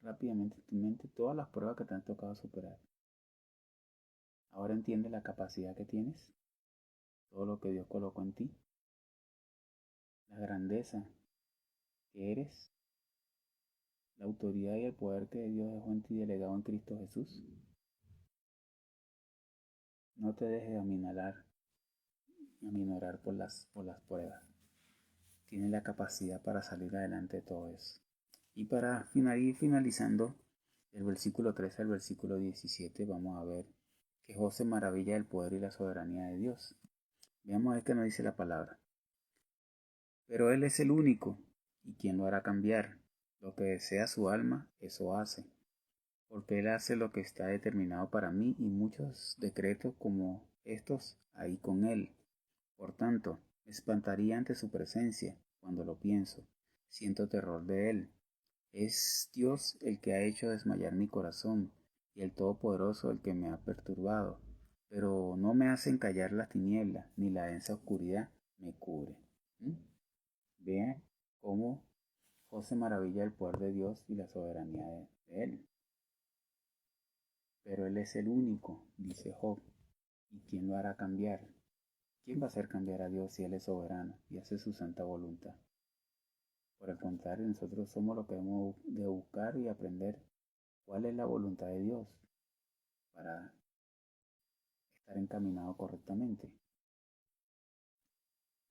rápidamente en tu mente todas las pruebas que te han tocado superar. Ahora entiende la capacidad que tienes, todo lo que Dios colocó en ti, la grandeza que eres, la autoridad y el poder que Dios dejó en ti delegado en Cristo Jesús. No te dejes aminorar por las pruebas. Tienes la capacidad para salir adelante de todo eso. Y para ir finalizando, del versículo 13 al versículo 17, vamos a ver que Job se maravilla del poder y la soberanía de Dios. Veamos qué nos dice la palabra. Pero Él es el único, ¿y quién lo hará cambiar? Lo que desea su alma, eso hace. Porque Él hace lo que está determinado para mí y muchos decretos como estos hay con Él. Por tanto, me espantaría ante su presencia cuando lo pienso. Siento terror de Él. Es Dios el que ha hecho desmayar mi corazón y el Todopoderoso el que me ha perturbado. Pero no me hacen callar las tinieblas, ni la densa oscuridad me cubre. Vean cómo José maravilla el poder de Dios y la soberanía de Él. Pero Él es el único, dice Job. ¿Y quién lo hará cambiar? ¿Quién va a hacer cambiar a Dios si Él es soberano y hace su santa voluntad? Por el contrario, nosotros somos los que debemos de buscar y aprender cuál es la voluntad de Dios para estar encaminado correctamente.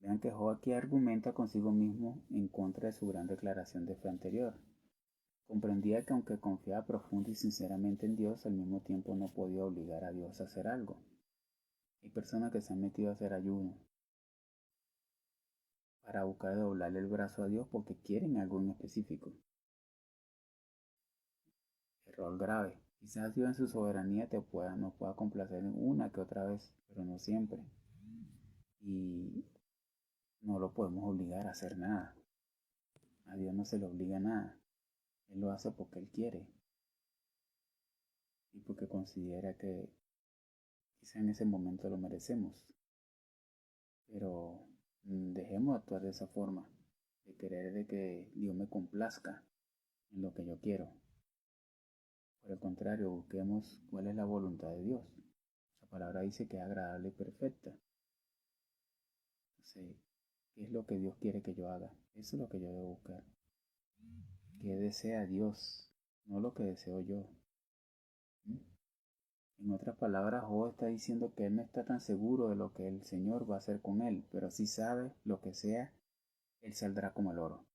Vean que Job aquí argumenta consigo mismo en contra de su gran declaración de fe anterior. Comprendía que aunque confiaba profunda y sinceramente en Dios, al mismo tiempo no podía obligar a Dios a hacer algo. Hay personas que se han metido a hacer ayuno para buscar doblarle el brazo a Dios porque quieren algo en específico. Error grave. Quizás Dios en su soberanía nos pueda complacer una que otra vez, pero no siempre. Y no lo podemos obligar a hacer nada. A Dios no se le obliga a nada. Él lo hace porque Él quiere y porque considera que quizá en ese momento lo merecemos. Pero dejemos de actuar de esa forma, de querer de que Dios me complazca en lo que yo quiero. Por el contrario, busquemos cuál es la voluntad de Dios. La palabra dice que es agradable y perfecta. Entonces, ¿qué es lo que Dios quiere que yo haga? Eso es lo que yo debo buscar. ¿Qué desea Dios? No lo que deseo yo. ¿Mm? En otras palabras, Job está diciendo que él no está tan seguro de lo que el Señor va a hacer con él, pero sí sabe lo que sea, él saldrá como el oro.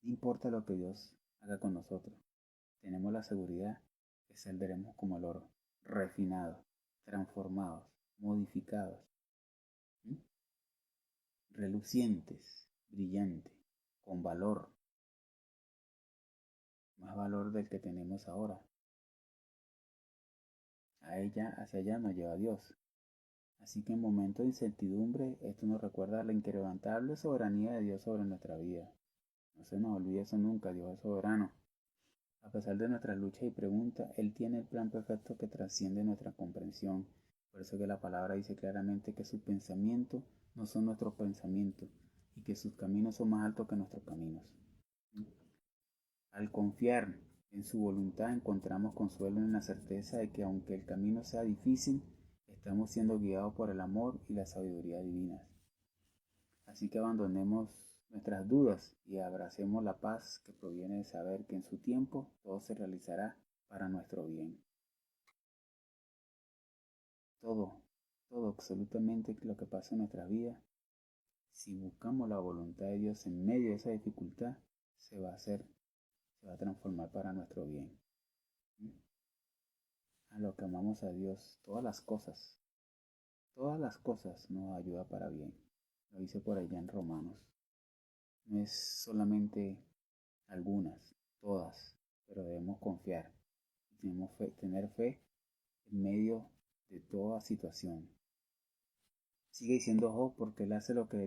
No importa lo que Dios haga con nosotros, tenemos la seguridad que saldremos como el oro, refinados, transformados, modificados, ¿sí? Relucientes, brillantes, con valor, más valor del que tenemos ahora. Hacia allá nos lleva Dios. Así que en momentos de incertidumbre, esto nos recuerda la inquebrantable soberanía de Dios sobre nuestra vida. No se nos olvide eso nunca, Dios es soberano. A pesar de nuestras luchas y preguntas, Él tiene el plan perfecto que trasciende nuestra comprensión. Por eso que la palabra dice claramente que sus pensamientos no son nuestros pensamientos y que sus caminos son más altos que nuestros caminos. Al confiar en su voluntad encontramos consuelo en la certeza de que aunque el camino sea difícil, estamos siendo guiados por el amor y la sabiduría divinas. Así que abandonemos nuestras dudas y abracemos la paz que proviene de saber que en su tiempo todo se realizará para nuestro bien. Todo, todo, absolutamente lo que pasa en nuestra vida, si buscamos la voluntad de Dios en medio de esa dificultad, se va a transformar para nuestro bien. ¿Mm? A lo que amamos a Dios, todas las cosas nos ayudan para bien. Lo dice por allá en Romanos. No es solamente algunas, todas, pero debemos confiar. Tener fe en medio de toda situación. Sigue diciendo Job porque él hace lo que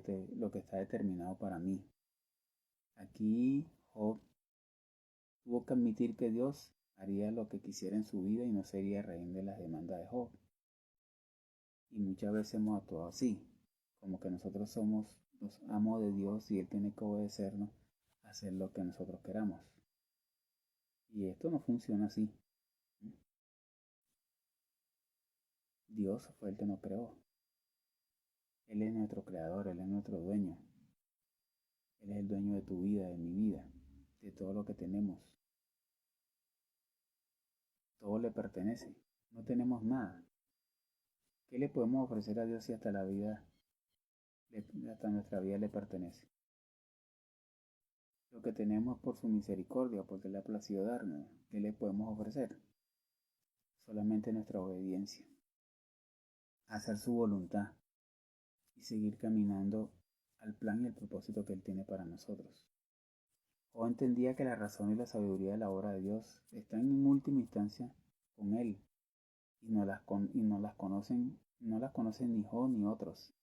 está determinado para mí. Aquí Job tuvo que admitir que Dios haría lo que quisiera en su vida y no sería rehén de las demandas de Job. Y muchas veces hemos actuado así, como que nosotros somos los amos de Dios y Él tiene que obedecernos, hacer lo que nosotros queramos. Y esto no funciona así. Dios fue el que nos creó. Él es nuestro creador, Él es nuestro dueño. Él es el dueño de tu vida, de mi vida, de todo lo que tenemos. Todo le pertenece. No tenemos nada. ¿Qué le podemos ofrecer a Dios si hasta hasta nuestra vida le pertenece? Lo que tenemos por su misericordia, porque le ha placido darnos. ¿Qué le podemos ofrecer? Solamente nuestra obediencia. Hacer su voluntad y seguir caminando al plan y el propósito que Él tiene para nosotros. O entendía que la razón y la sabiduría de la obra de Dios están en última instancia con Él y no las conocen ni Job ni otros.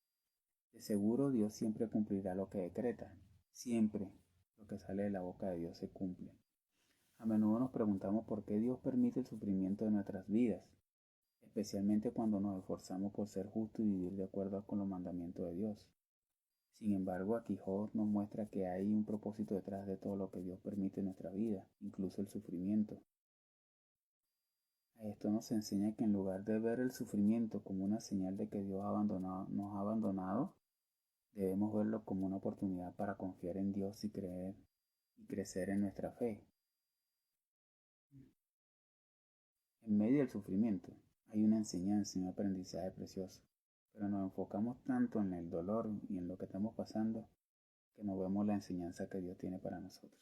De seguro Dios siempre cumplirá lo que decreta. Siempre lo que sale de la boca de Dios se cumple. A menudo nos preguntamos por qué Dios permite el sufrimiento de nuestras vidas, especialmente cuando nos esforzamos por ser justos y vivir de acuerdo con los mandamientos de Dios. Sin embargo, aquí Job nos muestra que hay un propósito detrás de todo lo que Dios permite en nuestra vida, incluso el sufrimiento. Esto nos enseña que en lugar de ver el sufrimiento como una señal de que Dios nos ha abandonado, debemos verlo como una oportunidad para confiar en Dios y creer y crecer en nuestra fe. En medio del sufrimiento hay una enseñanza y un aprendizaje precioso, pero nos enfocamos tanto en el dolor y en lo que estamos pasando que no vemos la enseñanza que Dios tiene para nosotros.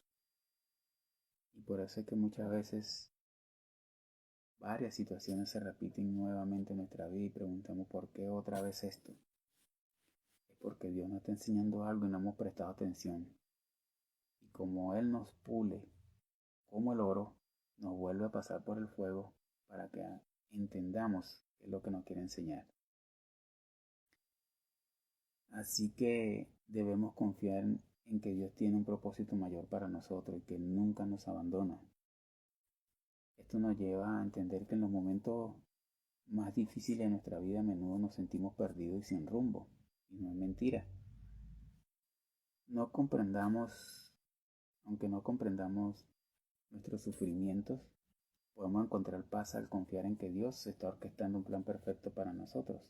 Y por eso es que muchas veces varias situaciones se repiten nuevamente en nuestra vida y preguntamos por qué otra vez esto. Es porque Dios nos está enseñando algo y no hemos prestado atención. Y como Él nos pule, como el oro, nos vuelve a pasar por el fuego para que entendamos qué es lo que nos quiere enseñar. Así que debemos confiar en que Dios tiene un propósito mayor para nosotros y que Él nunca nos abandona. Esto nos lleva a entender que en los momentos más difíciles de nuestra vida a menudo nos sentimos perdidos y sin rumbo. Y no es mentira. No comprendamos, aunque no comprendamos nuestros sufrimientos, podemos encontrar paz al confiar en que Dios está orquestando un plan perfecto para nosotros.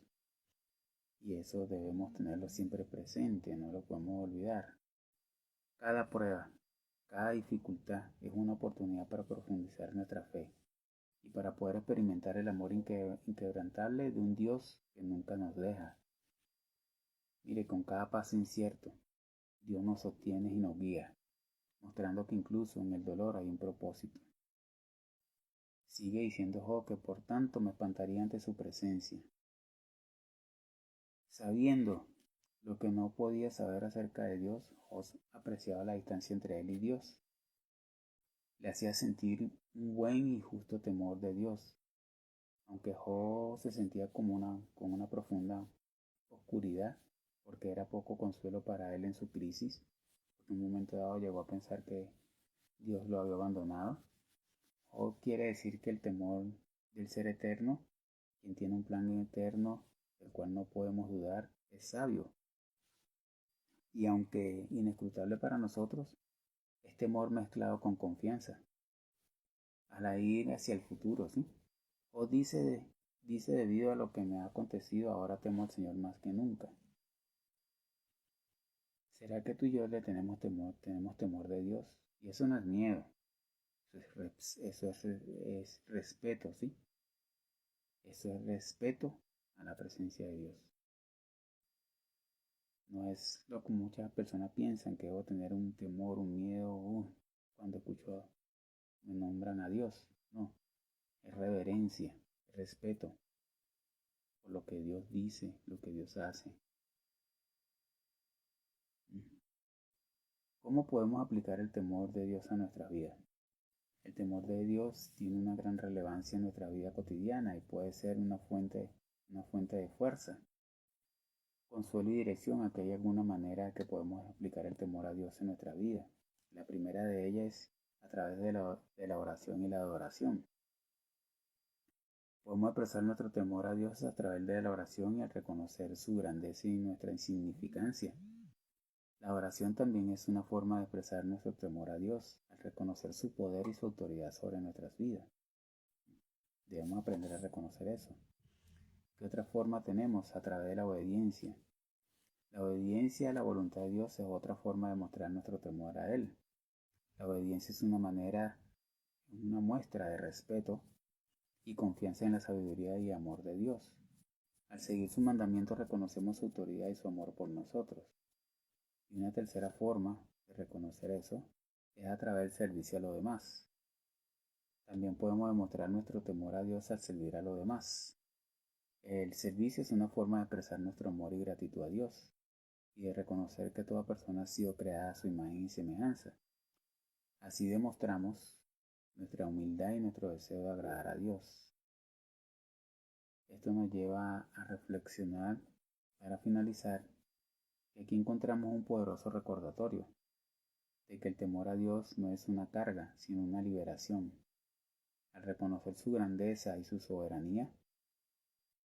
Y eso debemos tenerlo siempre presente, no lo podemos olvidar. Cada prueba, cada dificultad es una oportunidad para profundizar nuestra fe y para poder experimentar el amor inquebrantable de un Dios que nunca nos deja. Mire, con cada paso incierto, Dios nos sostiene y nos guía, mostrando que incluso en el dolor hay un propósito. Sigue diciendo Job que por tanto me espantaría ante su presencia. Sabiendo lo que no podía saber acerca de Dios, Job apreciaba la distancia entre él y Dios. Le hacía sentir un buen y justo temor de Dios, aunque Job se sentía con una profunda oscuridad, porque era poco consuelo para él en su crisis. En un momento dado llegó a pensar que Dios lo había abandonado. Job quiere decir que el temor del ser eterno, quien tiene un plan eterno del cual no podemos dudar, es sabio. Y aunque inescrutable para nosotros, es temor mezclado con confianza, al ir hacia el futuro, ¿sí? O dice debido a lo que me ha acontecido, ahora temo al Señor más que nunca. ¿Será que tú y yo le tenemos temor de Dios? Y eso no es miedo, eso es respeto, ¿sí? Eso es respeto a la presencia de Dios. No es lo que muchas personas piensan, que debo tener un temor, un miedo, cuando escucho, me nombran a Dios. No, es reverencia, es respeto por lo que Dios dice, lo que Dios hace. ¿Cómo podemos aplicar el temor de Dios a nuestra vida? El temor de Dios tiene una gran relevancia en nuestra vida cotidiana y puede ser una fuente de fuerza, consuelo y dirección. Aquí hay alguna manera que podemos aplicar el temor a Dios en nuestra vida. La primera de ellas es a través de la oración y la adoración. Podemos expresar nuestro temor a Dios a través de la oración y al reconocer su grandeza y nuestra insignificancia. La oración también es una forma de expresar nuestro temor a Dios, al reconocer su poder y su autoridad sobre nuestras vidas. Debemos aprender a reconocer eso. ¿Qué otra forma tenemos? A través de la obediencia. La obediencia a la voluntad de Dios es otra forma de mostrar nuestro temor a Él. La obediencia es una muestra de respeto y confianza en la sabiduría y amor de Dios. Al seguir sus mandamientos reconocemos su autoridad y su amor por nosotros. Y una tercera forma de reconocer eso es a través del servicio a los demás. También podemos demostrar nuestro temor a Dios al servir a los demás. El servicio es una forma de expresar nuestro amor y gratitud a Dios y de reconocer que toda persona ha sido creada a su imagen y semejanza. Así demostramos nuestra humildad y nuestro deseo de agradar a Dios. Esto nos lleva a reflexionar, para finalizar, que aquí encontramos un poderoso recordatorio de que el temor a Dios no es una carga, sino una liberación. Al reconocer su grandeza y su soberanía,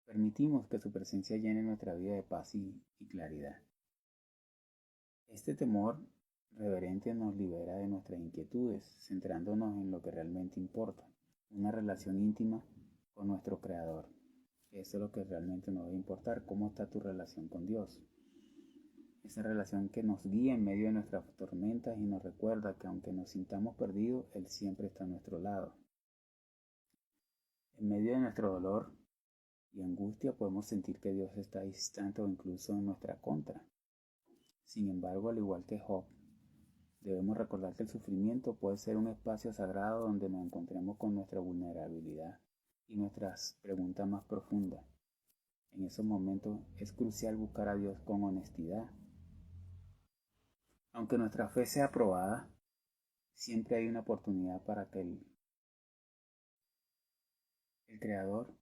permitimos que su presencia llene nuestra vida de paz y claridad. Este temor reverente nos libera de nuestras inquietudes, centrándonos en lo que realmente importa, una relación íntima con nuestro Creador. Eso es lo que realmente nos debe importar, cómo está tu relación con Dios. Esa relación que nos guía en medio de nuestras tormentas y nos recuerda que aunque nos sintamos perdidos, Él siempre está a nuestro lado. En medio de nuestro dolor y angustia podemos sentir que Dios está distante o incluso en nuestra contra. Sin embargo, al igual que Job, debemos recordar que el sufrimiento puede ser un espacio sagrado donde nos encontremos con nuestra vulnerabilidad y nuestras preguntas más profundas. En esos momentos es crucial buscar a Dios con honestidad. Aunque nuestra fe sea probada, siempre hay una oportunidad para que el Creador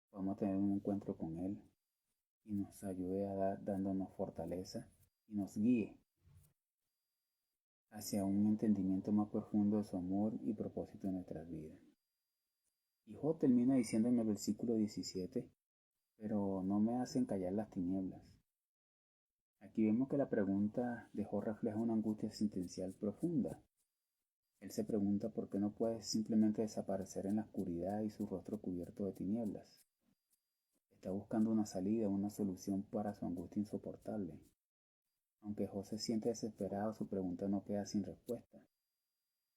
podamos tener un encuentro con Él y nos ayude dándonos fortaleza y nos guíe hacia un entendimiento más profundo de su amor y propósito en nuestras vidas. Y Job termina diciendo en el versículo 17, pero no me hacen callar las tinieblas. Aquí vemos que la pregunta de Job refleja una angustia existencial profunda. Él se pregunta por qué no puede simplemente desaparecer en la oscuridad y su rostro cubierto de tinieblas. Está buscando una salida, una solución para su angustia insoportable. Aunque Job se siente desesperado, su pregunta no queda sin respuesta.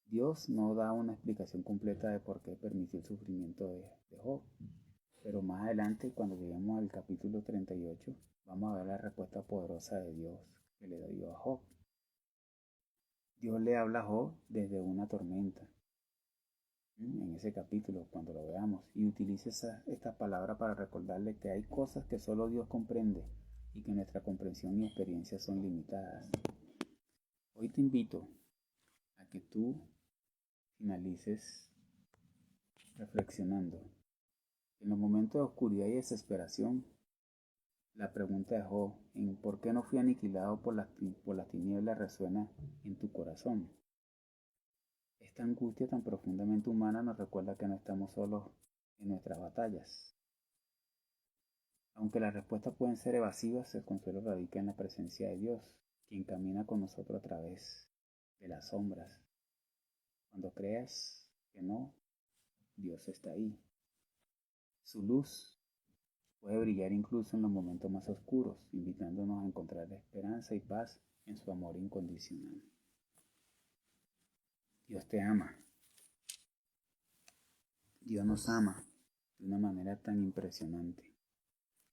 Dios no da una explicación completa de por qué permitió el sufrimiento de Job. Pero más adelante, cuando lleguemos al capítulo 38, vamos a ver la respuesta poderosa de Dios que le dio a Job. Dios le habla a Job desde una tormenta, en ese capítulo, cuando lo veamos, y utiliza esta palabra para recordarle que hay cosas que solo Dios comprende y que nuestra comprensión y experiencia son limitadas. Hoy te invito a que tú finalices reflexionando. En los momentos de oscuridad y desesperación, la pregunta de Job en ¿por qué no fui aniquilado por las tinieblas? Resuena en tu corazón. Esta angustia tan profundamente humana nos recuerda que no estamos solos en nuestras batallas. Aunque las respuestas pueden ser evasivas, el consuelo radica en la presencia de Dios, quien camina con nosotros a través de las sombras. Cuando creas que no, Dios está ahí. Su luz puede brillar incluso en los momentos más oscuros, invitándonos a encontrar esperanza y paz en su amor incondicional. Dios te ama. Dios nos ama de una manera tan impresionante,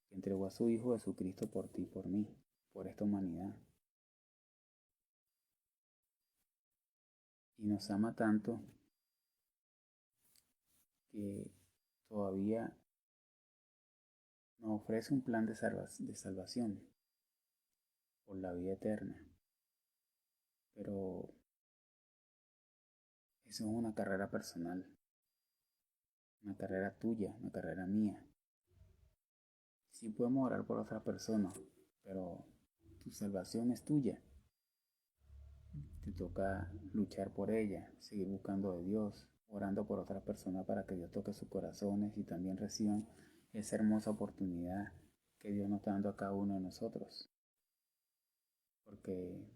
que entregó a su Hijo Jesucristo por ti y por mí, por esta humanidad. Y nos ama tanto que todavía nos ofrece un plan de salvación por la vida eterna. Pero eso es una carrera personal, una carrera tuya, una carrera mía. Sí podemos orar por otra persona, pero tu salvación es tuya. Te toca luchar por ella, seguir buscando de Dios, orando por otras personas para que Dios toque sus corazones y también reciban esa hermosa oportunidad que Dios nos está dando a cada uno de nosotros. Porque,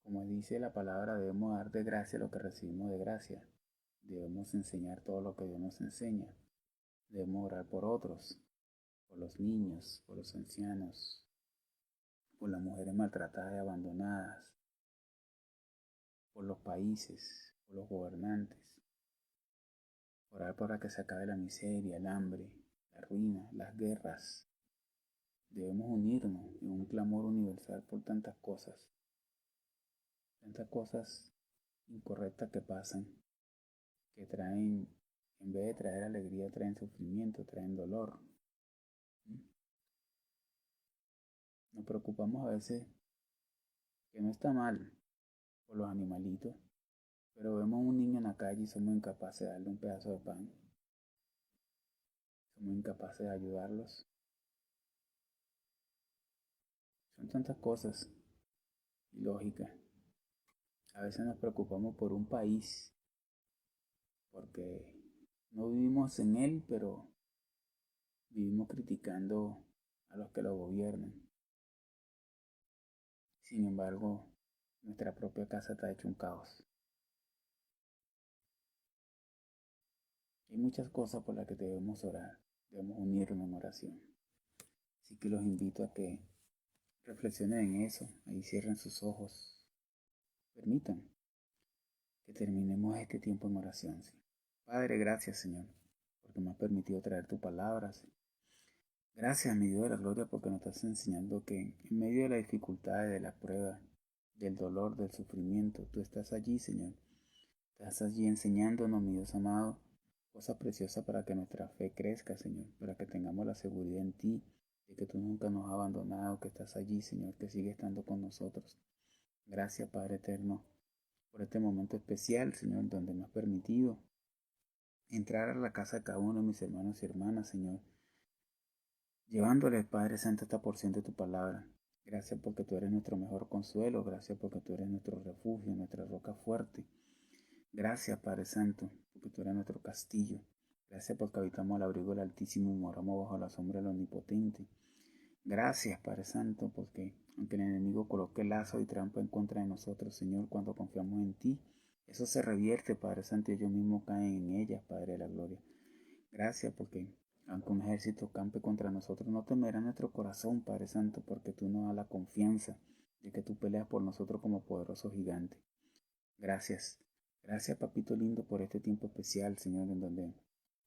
como dice la palabra, debemos dar de gracia lo que recibimos de gracia. Debemos enseñar todo lo que Dios nos enseña. Debemos orar por otros, por los niños, por los ancianos, por las mujeres maltratadas y abandonadas, por los países, por los gobernantes. Orar para que se acabe la miseria, el hambre, la ruina, las guerras. Debemos unirnos en un clamor universal por tantas cosas incorrectas que pasan, que traen, en vez de traer alegría, traen sufrimiento, traen dolor. Nos preocupamos a veces, que no está mal, por los animalitos, pero vemos un niño en la calle y somos incapaces de darle un pedazo de pan. Somos incapaces de ayudarlos. Son tantas cosas ilógicas. A veces nos preocupamos por un país porque no vivimos en él, pero vivimos criticando a los que lo gobiernan. Sin embargo, nuestra propia casa está hecho un caos. Hay muchas cosas por las que debemos orar, debemos unirnos en oración. Así que los invito a que reflexionen en eso, ahí cierren sus ojos, permitan que terminemos este tiempo en oración. ¿Sí? Padre, gracias Señor. porque me has permitido traer tu palabra. Gracias, mi Dios de la gloria, porque nos estás enseñando que en medio de la dificultad, de la prueba, del dolor, del sufrimiento, tú estás allí, Señor. Estás allí enseñándonos, mi Dios amado, cosas preciosas para que nuestra fe crezca, Señor, para que tengamos la seguridad en ti, de que tú nunca nos has abandonado, que estás allí, Señor, que sigue estando con nosotros. Gracias, Padre eterno, por este momento especial, Señor, donde me has permitido entrar a la casa de cada uno de mis hermanos y hermanas, Señor, llevándole, Padre Santo, esta porción de tu palabra. Gracias porque tú eres nuestro mejor consuelo, gracias porque tú eres nuestro refugio, nuestra roca fuerte. Gracias, Padre Santo, porque tú eres nuestro castillo. Gracias porque habitamos al abrigo del Altísimo y moramos bajo la sombra del Omnipotente. Gracias, Padre Santo, porque aunque el enemigo coloque lazo y trampa en contra de nosotros, Señor, cuando confiamos en ti, eso se revierte, Padre Santo, y ellos mismos caen en ellas, Padre de la gloria. Gracias porque aunque un ejército campe contra nosotros, no temerá nuestro corazón, Padre Santo, porque tú nos das la confianza de que tú peleas por nosotros como poderoso gigante. Gracias. Gracias, papito lindo, por este tiempo especial, Señor, en donde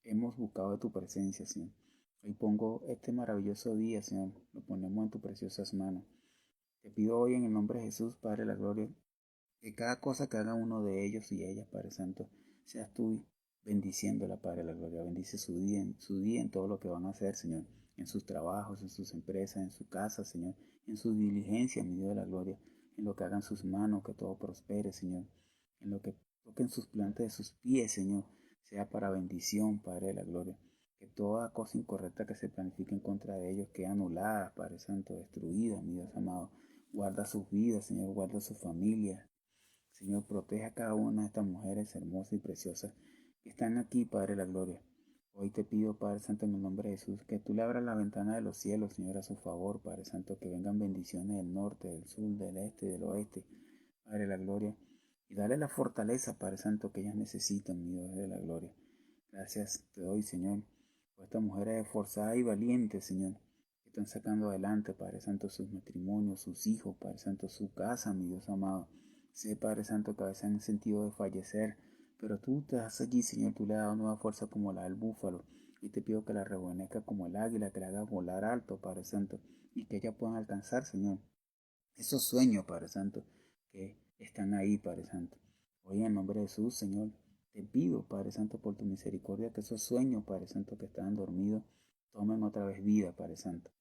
hemos buscado de tu presencia, Señor. Hoy pongo este maravilloso día, Señor, lo ponemos en tus preciosas manos. Te pido hoy en el nombre de Jesús, Padre de la gloria, que cada cosa que haga uno de ellos y ellas, Padre Santo, seas tú bendiciéndola, Padre de la gloria. Bendice su día en todo lo que van a hacer, Señor, en sus trabajos, en sus empresas, en su casa, Señor, en sus diligencias, mi Dios de la gloria, en lo que hagan sus manos, que todo prospere, Señor, en lo que toquen sus plantas de sus pies, Señor, sea para bendición, Padre de la gloria. Que toda cosa incorrecta que se planifique en contra de ellos quede anulada, Padre Santo, destruida, mi Dios amado. Guarda sus vidas, Señor, guarda su familia. Señor, protege a cada una de estas mujeres hermosas y preciosas que están aquí, Padre de la gloria. Hoy te pido, Padre Santo, en el nombre de Jesús, que tú le abras la ventana de los cielos, Señor, a su favor, Padre Santo, que vengan bendiciones del norte, del sur, del este, del oeste, Padre de la gloria. Y dale la fortaleza, Padre Santo, que ellas necesitan, mi Dios de la gloria. Gracias te doy, Señor, por estas mujeres esforzadas y valientes, Señor, que están sacando adelante, Padre Santo, sus matrimonios, sus hijos, Padre Santo, su casa, mi Dios amado. Sé, Padre Santo, que a veces han sentido de fallecer, pero tú estás allí, Señor, tú le has dado nueva fuerza como la del búfalo. Y te pido que la rejuvenezca como el águila, que la haga volar alto, Padre Santo, y que ella puedan alcanzar, Señor, esos sueños, Padre Santo, que están ahí, Padre Santo. Hoy en el nombre de Jesús, Señor, te pido, Padre Santo, por tu misericordia, que esos sueños, Padre Santo, que estaban dormidos, tomen otra vez vida, Padre Santo,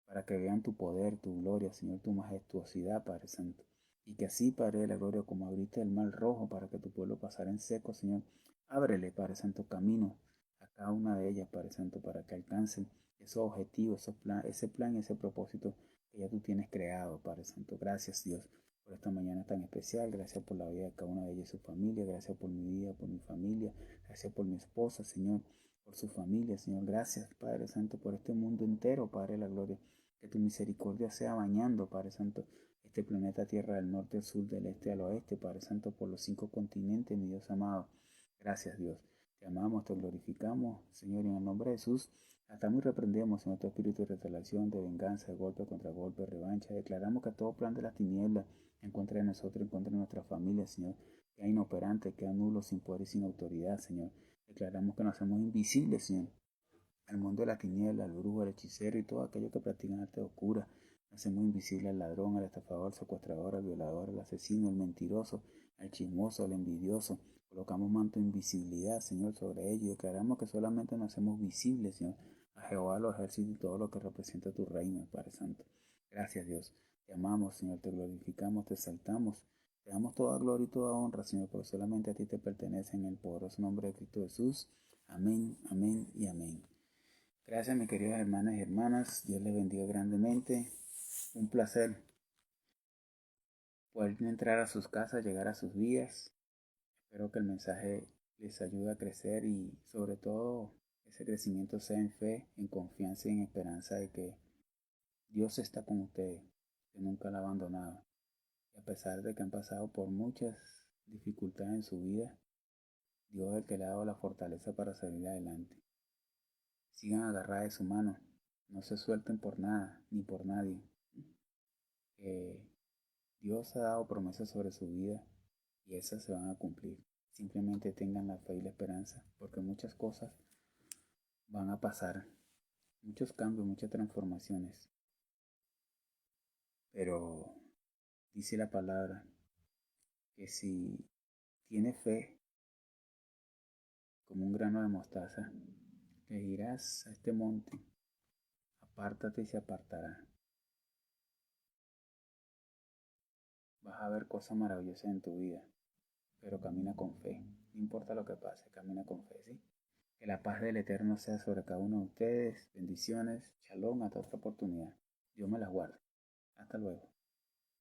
para que vean tu poder, tu gloria, Señor, tu majestuosidad, Padre Santo. Y que así, Padre de la gloria, como abriste el mar rojo para que tu pueblo pasara en seco, Señor, ábrele, Padre Santo, camino a cada una de ellas, Padre Santo, para que alcancen esos objetivos, ese plan y ese propósito que ya tú tienes creado, Padre Santo. Gracias, Dios, por esta mañana tan especial. Gracias por la vida de cada una de ellas y su familia. Gracias por mi vida, por mi familia. Gracias por mi esposa, Señor, por su familia, Señor. Gracias, Padre Santo, por este mundo entero, Padre de la gloria. Que tu misericordia sea bañando, Padre Santo, este planeta Tierra del norte al sur, del este al oeste, Padre Santo, por los 5 continentes, mi Dios amado. Gracias, Dios. Te amamos, te glorificamos, Señor, en el nombre de Jesús. Atamos y reprendemos, Señor, tu espíritu de retaliación, de venganza, de golpe contra golpe, revancha. Declaramos que todo plan de las tinieblas en contra de nosotros, en contra de nuestra familia, Señor, queda inoperante, queda nulo, sin poder y sin autoridad, Señor. Declaramos que nos hacemos invisibles, Señor, al mundo de la tiniebla, al brujo, al hechicero y todo aquello que practican arte oscura. Hacemos invisible al ladrón, al estafador, al secuestrador, al violador, al asesino, al mentiroso, al chismoso, al envidioso. Colocamos manto de invisibilidad, Señor, sobre ellos y declaramos que solamente nos hacemos visibles, Señor, a Jehová, los ejércitos y todo lo que representa tu reino, Padre Santo. Gracias, Dios. Te amamos, Señor, te glorificamos, te exaltamos. Te damos toda gloria y toda honra, Señor, porque solamente a ti te pertenece en el poderoso nombre de Cristo Jesús. Amén, amén y amén. Gracias, mis queridas hermanas y hermanas. Dios les bendiga grandemente. Un placer poder entrar a sus casas, llegar a sus vidas. Espero que el mensaje les ayude a crecer y sobre todo ese crecimiento sea en fe, en confianza y en esperanza de que Dios está con ustedes, que nunca la ha abandonado. Y a pesar de que han pasado por muchas dificultades en su vida, Dios es el que le ha dado la fortaleza para salir adelante. Sigan agarradas de su mano, no se suelten por nada ni por nadie. Que Dios ha dado promesas sobre su vida y esas se van a cumplir. Simplemente tengan la fe y la esperanza, porque muchas cosas van a pasar muchos cambios, muchas transformaciones, pero dice la palabra que si tienes fe como un grano de mostaza, le dirás a este monte, apártate y se apartará. Vas a ver cosas maravillosas en tu vida, pero camina con fe. No importa lo que pase, camina con fe, ¿sí? Que la paz del Eterno sea sobre cada uno de ustedes. Bendiciones. Shalom. Hasta otra oportunidad. Dios me las guarde. Hasta luego.